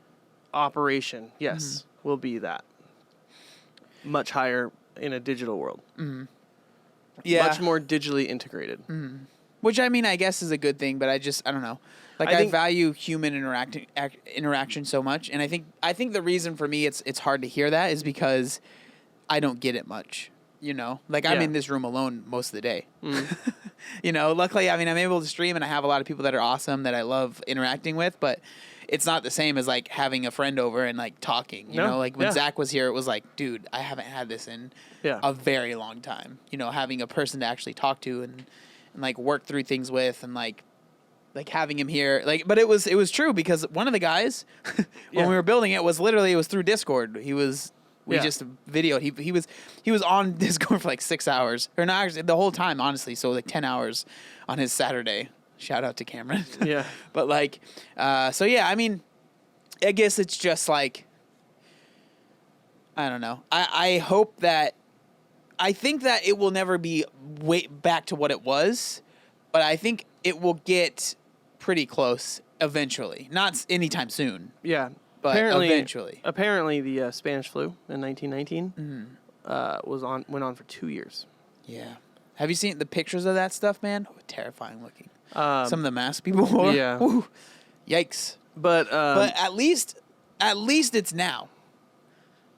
operation. Yes, will be that. Much higher in a digital world. Mm-hmm. Yeah. Much more digitally integrated. Mm-hmm. Which, I mean, I guess is a good thing, but I don't know. Like, I value human interaction so much, and I think the reason for me it's hard to hear that is because I don't get it much, you know? Like, I'm in this room alone most of the day. You know, luckily, I mean, I'm able to stream, and I have a lot of people that are awesome that I love interacting with, but it's not the same as, like, having a friend over and, like, talking, you know? Like, when Zach was here, it was like, dude, I haven't had this in a very long time. You know, having a person to actually talk to and like, work through things with and, like having him here. Like, but it was true because one of the guys, when we were building it, was through Discord. We just videoed. He was on Discord for, like, 6 hours. Or not, actually, the whole time, honestly. So, like, 10 hours on his Saturday. Shout out to Cameron. Yeah. But, like, so, yeah, I mean, I guess it's just, like, I don't know. I hope that, I think that it will never be back to what it was, but I think it will get pretty close eventually. Not anytime soon. Yeah. But eventually. Apparently, the Spanish flu in 1919 went on for 2 years. Yeah. Have you seen the pictures of that stuff, man? Oh, terrifying looking. Some of the masks people wore. Yeah. Woo. Yikes. But at least it's now.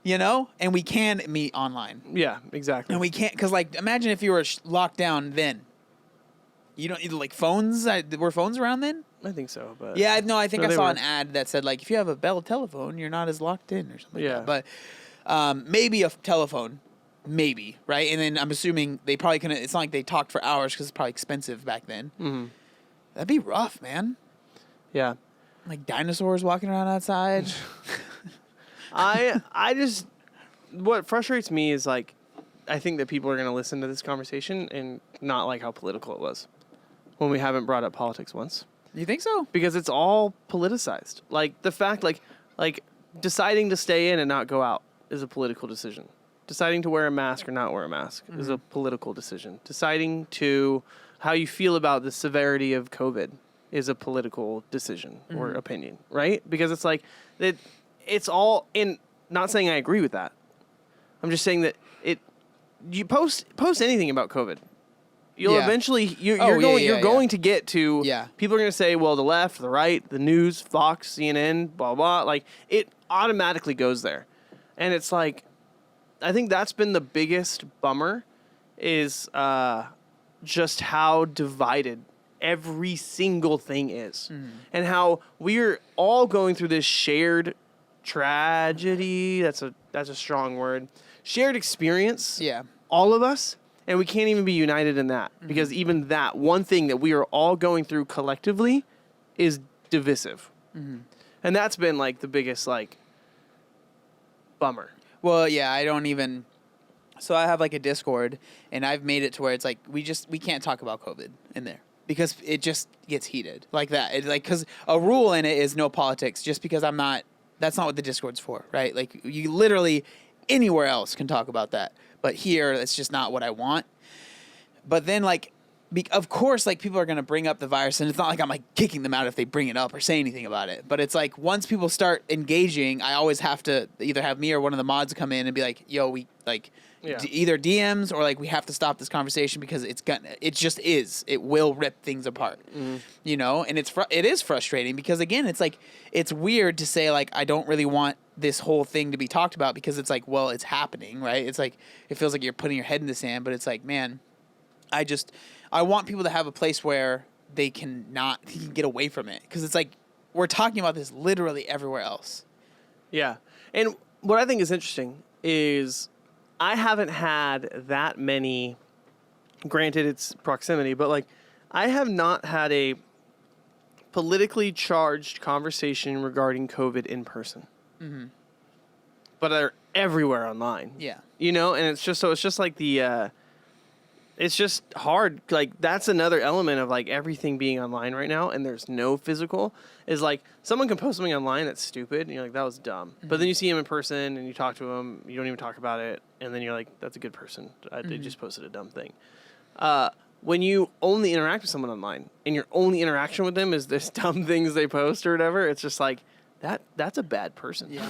You know? And we can meet online. Yeah, exactly. And we can't, because, like, imagine if you were locked down then. You don't need, like, phones? Were phones around then? I think so, but... Yeah, no, I think I saw were. an ad that said, like, if you have a Bell telephone, you're not as locked in or something Yeah. like that. But maybe a telephone. Maybe, right? And then I'm assuming they probably couldn't... It's not like they talked for hours because it's probably expensive back then. Mm-hmm. That'd be rough, man. Yeah. Like dinosaurs walking around outside. I just... What frustrates me is, like, I think that people are going to listen to this conversation and not like how political it was when we haven't brought up politics once. You think so? Because it's all politicized. Like, the fact, like deciding to stay in and not go out is a political decision. Deciding to wear a mask or not wear a mask is a political decision. Deciding to how you feel about the severity of COVID is a political decision or opinion, right? Because it's like, it's all in, not saying I agree with that. I'm just saying that you post anything about COVID. You'll eventually, you're going to get to, people are going to say, well, the left, the right, the news, Fox, CNN, blah, blah. Like, it automatically goes there. And it's like, I think that's been the biggest bummer is just how divided every single thing is. And how we're all going through this shared tragedy. That's a strong word. Shared experience. Yeah. All of us. And we can't even be united in that. Because even that one thing that we are all going through collectively is divisive. And that's been, like, the biggest, like, bummer. Well, yeah, I don't even... So I have, like, a Discord, and I've made it to where it's like, we can't talk about COVID in there. Because it just gets heated like that. Because a rule in it is no politics, just because I'm not... That's not what the Discord's for, right? Like, you literally... Anywhere else can talk about that. But here, that's just not what I want. But then, like, of course, like, people are going to bring up the virus, and it's not like I'm, like, kicking them out if they bring it up or say anything about it. But it's like, once people start engaging, I always have to either have me or one of the mods come in and be like, yo, we, like, either DMs or, like, we have to stop this conversation because it just is. It will rip things apart, you know? And it is frustrating because, again, it's like, it's weird to say, like, I don't really want this whole thing to be talked about because it's like, well, it's happening, right? It's like, it feels like you're putting your head in the sand, but it's like, man, I want people to have a place where they can get away from it. Because it's like, we're talking about this literally everywhere else. Yeah. And what I think is interesting is I haven't had that many, granted it's proximity, but, like, I have not had a politically charged conversation regarding COVID in person. but are everywhere online. Yeah. You know, and it's just like it's just hard. Like, that's another element of, like, everything being online right now, and there's no physical, is, like, someone can post something online that's stupid, and you're like, that was dumb. Mm-hmm. But then you see him in person, and you talk to him, you don't even talk about it, and then you're like, that's a good person. They just posted a dumb thing. When you only interact with someone online, and your only interaction with them is this dumb things they post or whatever, it's just like, that's a bad person. Yeah.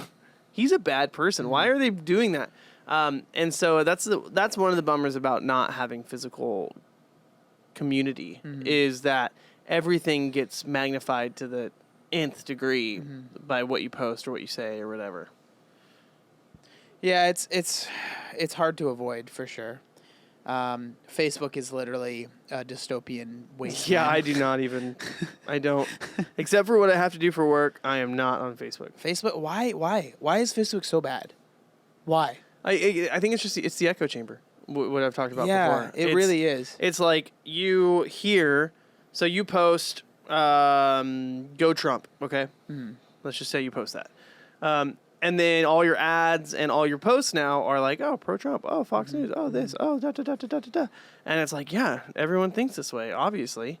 He's a bad person. Why are they doing that? And so that's one of the bummers about not having physical community is that everything gets magnified to the nth degree by what you post or what you say or whatever. Yeah, it's hard to avoid for sure. Facebook is literally a dystopian wasteland. Yeah, I do not even. I don't. Except for what I have to do for work, I am not on Facebook. Facebook? Why is Facebook so bad? Why? I think it's the echo chamber. What I've talked about before. Yeah, it really is. It's like you hear. So you post, "Go Trump." Okay, let's just say you post that. And then all your ads and all your posts now are like, oh, pro-Trump, oh, Fox News, oh, this, oh, da-da-da-da-da-da. And it's like, yeah, everyone thinks this way, obviously.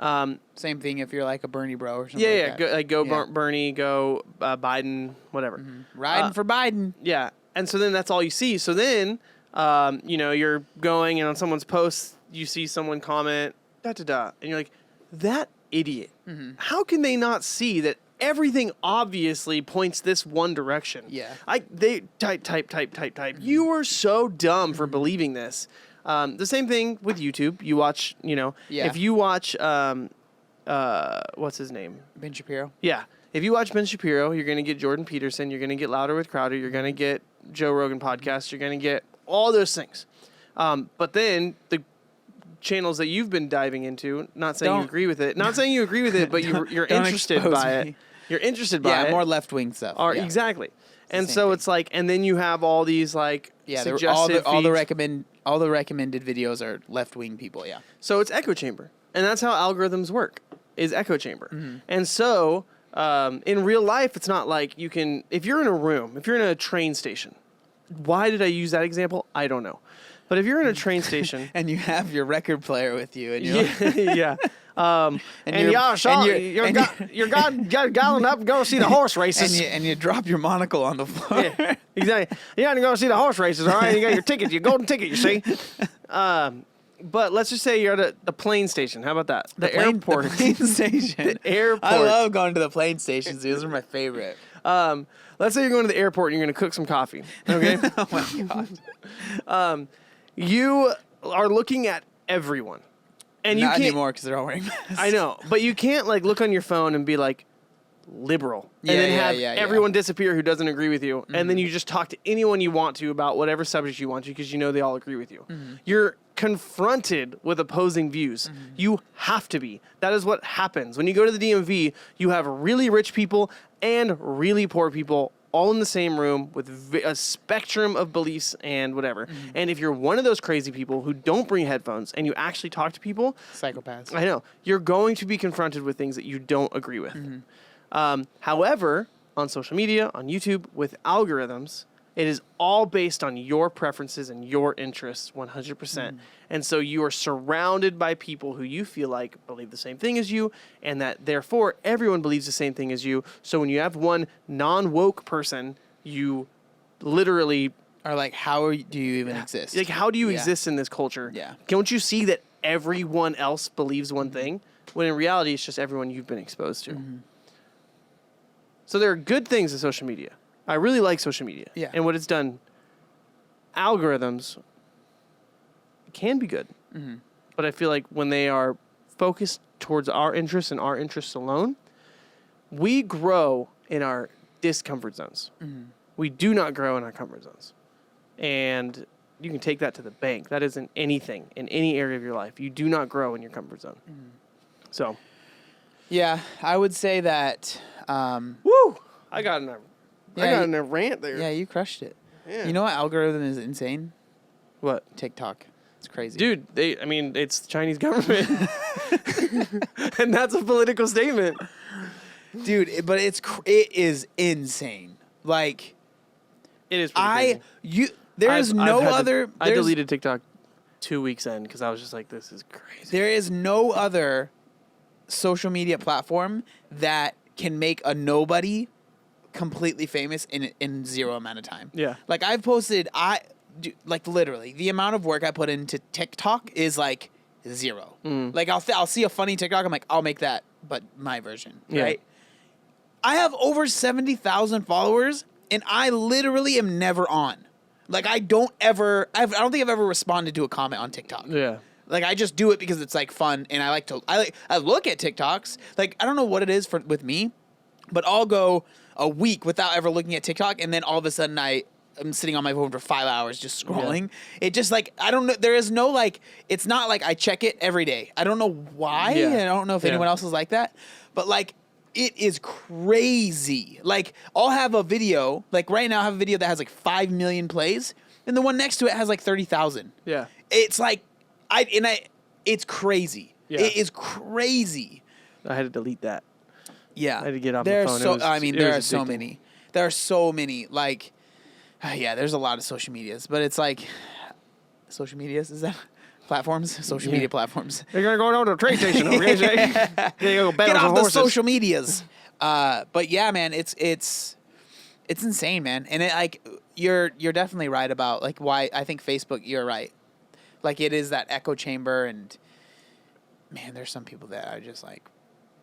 Same thing if you're like a Bernie bro or something like that. Go Bernie, go Biden, whatever. Riding for Biden. Yeah, and so then that's all you see. So then, you're going and on someone's post, you see someone comment, da-da-da. And you're like, that idiot. How can they not see that everything obviously points this one direction? Yeah. They type. You are so dumb for believing this. The same thing with YouTube. You watch, if you watch, what's his name? Ben Shapiro. Yeah. If you watch Ben Shapiro, you're going to get Jordan Peterson. You're going to get Louder with Crowder. You're going to get Joe Rogan podcast. You're going to get all those things. But then the channels that you've been diving into, not saying you agree with it, but you're interested by it. You're interested by it. Yeah, more left-wing stuff. Exactly. And so it's like, and then you have all these like suggested all the recommended videos are left-wing people. Yeah. So it's echo chamber, and that's how algorithms work. Is echo chamber, and so in real life, it's not like you can. If you're in a room, if you're in a train station, why did I use that example? I don't know. But if you're in a train station and you have your record player with you, and you're yeah. You're gallon up, go see the horse races. And you drop your monocle on the floor. Yeah, exactly. You got to go see the horse races, all right? You got your ticket, your golden ticket, you see. But let's just say you're at the plane station. How about that? The airport. The plane station. The airport. I love going to the plane stations. Those are my favorite. Let's say you're going to the airport and you're going to cook some coffee. Okay? Oh, my God. You are looking at everyone. And Not you can't anymore because they're all wearing masks. I know, but you can't like look on your phone and be like liberal and then have everyone disappear who doesn't agree with you, and then you just talk to anyone you want to about whatever subject you want to because you know they all agree with you. You're confronted with opposing views. You have to be. That is what happens when you go to the DMV. You have really rich people and really poor people all in the same room with a spectrum of beliefs and whatever. And if you're one of those crazy people who don't bring headphones and you actually talk to people... Psychopaths. I know. You're going to be confronted with things that you don't agree with. However, on social media, on YouTube, with algorithms, it is all based on your preferences and your interests 100%. And so you are surrounded by people who you feel like believe the same thing as you, and that therefore everyone believes the same thing as you. So when you have one non-woke person, you literally are like, how do you even exist? Like, how do you exist in this culture? Yeah. Don't you see that everyone else believes one thing, when in reality it's just everyone you've been exposed to? So there are good things in social media. I really like social media. Yeah. And what it's done, algorithms can be good. But I feel like when they are focused towards our interests and our interests alone, we grow in our discomfort zones. We do not grow in our comfort zones. And you can take that to the bank. That isn't anything in any area of your life. You do not grow in your comfort zone. So. Yeah, I would say that... Woo! I got in a rant there. Yeah, you crushed it. Yeah. You know what algorithm is insane? What? TikTok. It's crazy. Dude, it's the Chinese government. And that's a political statement. Dude, but it is insane. Like, It is pretty crazy. There is no other. I deleted TikTok 2 weeks in because I was just like, this is crazy. There is no other social media platform that can make a nobody completely famous in zero amount of time. Yeah. Like I've posted, like literally the amount of work I put into TikTok is like zero. Like I'll see a funny TikTok, I'm like, I'll make that, but my version, right? I have over 70,000 followers, and I literally am never on. Like I don't think I've ever responded to a comment on TikTok. Yeah. Like I just do it because it's like fun, and I look at TikToks. Like I don't know what it is with me, but I'll go a week without ever looking at TikTok, and then all of a sudden I'm sitting on my phone for 5 hours just scrolling. Yeah. It just like I don't know. There is no like. It's not like I check it every day. I don't know why. Yeah. I don't know if anyone else is like that, but like it is crazy. Like I'll have a video. Like right now, I have a video that has like 5 million plays, and the one next to it has like 30,000. Yeah. It's like it's crazy. Yeah. It is crazy. I had to delete that. Yeah. I had to get off my phone. There are so many. There are so many. Like, there's a lot of social medias, but it's like, social medias, is that platforms? Social media platforms. You're going to go down to the train station, okay, Jay? Get off the social medias. But yeah, man, it's insane, man. And it, like, you're definitely right about like why I think Facebook, you're right. Like it is that echo chamber, and man, there's some people that are just like,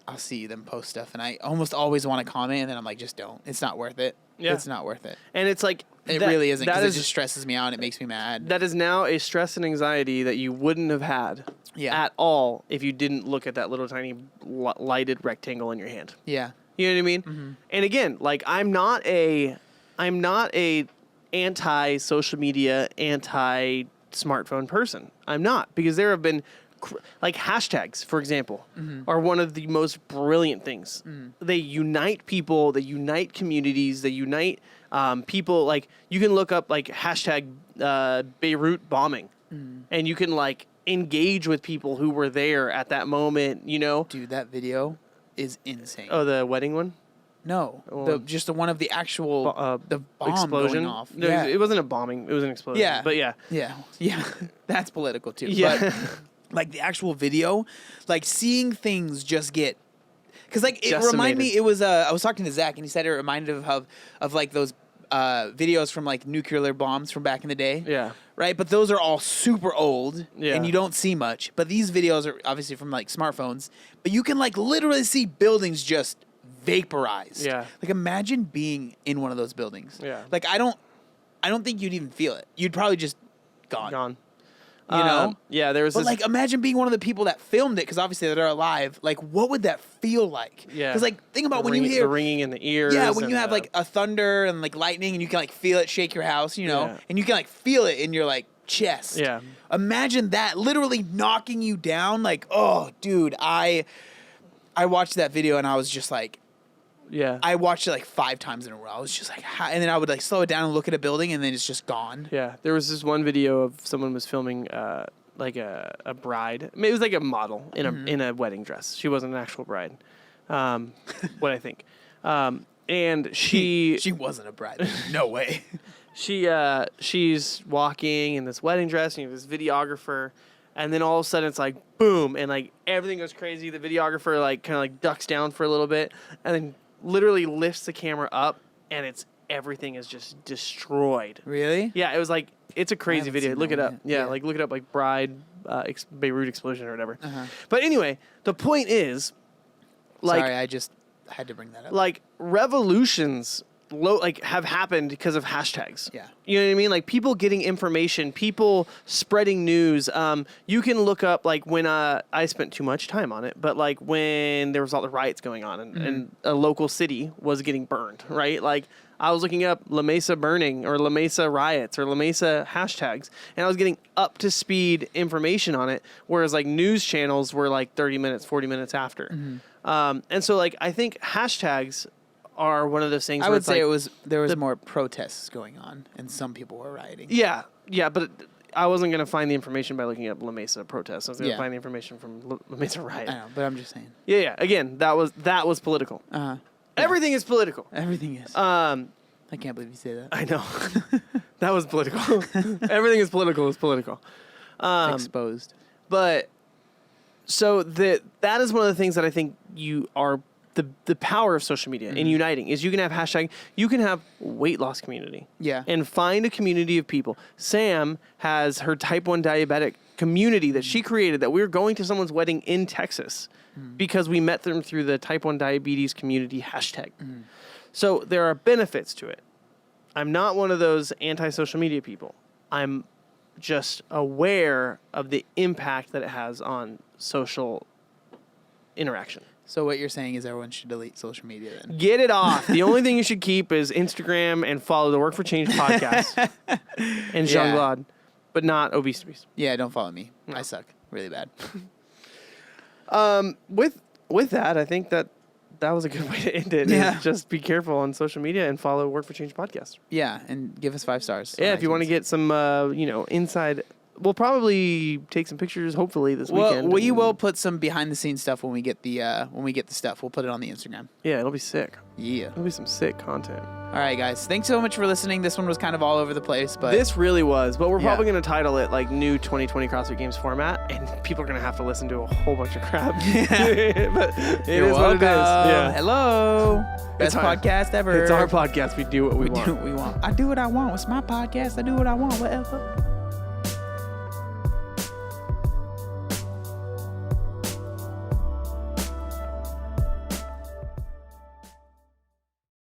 I'll see them post stuff, and I almost always want to comment, and then I'm like, just don't. It's not worth it. Yeah. It's not worth it. And it's like it really isn't, because it just stresses me out and it makes me mad. That is now a stress and anxiety that you wouldn't have had at all if you didn't look at that little tiny lighted rectangle in your hand. Yeah. You know what I mean? Mm-hmm. And again, like I'm not a anti-social media, anti-smartphone person. I'm not, because there have been like hashtags, for example, are one of the most brilliant things. They unite people, they unite communities, they unite people. Like you can look up like hashtag Beirut bombing, and you can like engage with people who were there at that moment, you know? Dude, that video is insane. Oh, the wedding one? No, just the one of the actual the bomb explosion going off. No, it wasn't a bombing, it was an explosion. Yeah, but yeah, that's political too. Yeah. But like the actual video, like seeing things just get, because like it reminded me. It was I was talking to Zach, and he said it reminded him of like those videos from like nuclear bombs from back in the day. Yeah. Right, but those are all super old, and you don't see much. But these videos are obviously from like smartphones, but you can like literally see buildings just vaporized. Yeah. Like imagine being in one of those buildings. Yeah. Like I don't think you'd even feel it. You'd probably just gone. You know? Yeah, there was But like imagine being one of the people that filmed it, because obviously they're alive. Like what would that feel like? Yeah. Because like think about when you hear the ringing in the ears. Yeah, when you have like a thunder and like lightning, and you can like feel it shake your house, you know, and you can like feel it in your like chest. Yeah. Imagine that literally knocking you down. Like, oh, dude, I watched that video and I was just like, yeah. I watched it like 5 times in a row. I was just like, and then I would like slow it down and look at a building, and then it's just gone. Yeah. There was this one video of someone was filming like a bride. I mean, it was like a model in a wedding dress. She wasn't an actual bride. What I think. And she wasn't a bride. No way. She's walking in this wedding dress, and you have this videographer, and then all of a sudden it's like boom, and like everything goes crazy. The videographer like kind of like ducks down for a little bit, and then literally lifts the camera up, and everything is just destroyed. Really? Yeah, it was like, it's a crazy video. Look it up. Yeah, like look it up, like bride Beirut explosion or whatever. But anyway, the point is, like, sorry, I just had to bring that up. Like revolutions have happened because of hashtags. Yeah. You know what I mean? Like people getting information, people spreading news. You can look up like when I spent too much time on it, but like when there was all the riots going on and a local city was getting burned, right? Like I was looking up La Mesa burning or La Mesa riots or La Mesa hashtags, and I was getting up to speed information on it, whereas like news channels were like 30 minutes, 40 minutes after. And so like I think hashtags are one of those things. I would say there was more protests going on, and some people were rioting. Yeah, but I wasn't going to find the information by looking up La Mesa protests. I was going to find the information from La Mesa riot. I know, but I'm just saying. Yeah. Again, that was political. Everything is political. Everything is. I can't believe you say that. I know. That was political. Everything is political. Is political. Exposed. But so that is one of the things that I think you are the power of social media in uniting is you can have hashtag, you can have weight loss community. Yeah. And find a community of people. Sam has her type 1 diabetic community that she created that we were going to someone's wedding in Texas because we met them through the type 1 diabetes community hashtag. So there are benefits to it. I'm not one of those anti-social media people. I'm just aware of the impact that it has on social interaction. So what you're saying is everyone should delete social media then? Get it off. The only thing you should keep is Instagram and follow the Work for Change podcast and Jean Glaude, but not Obese. Yeah, don't follow me. No. I suck really bad. With that, I think that was a good way to end it. Yeah. Just be careful on social media and follow Work for Change podcast. Yeah, and give us 5 stars. Yeah, if you want to get some, inside. We'll probably take some pictures. Hopefully this weekend. We will put some behind the scenes stuff when we get the stuff. We'll put it on the Instagram. Yeah, it'll be sick. Yeah, It'll be some sick content. All right, guys. Thanks so much for listening. This one was kind of all over the place, but This really was, but we're probably going to title it like New 2020 CrossFit Games format, and people are going to have to listen to a whole bunch of crap. But it You're is what it is. welcome. Yeah. Hello. Best podcast ever. It's our podcast. We do what we want. Do what we want. I do what I want. It's my podcast. I do what I want. Whatever.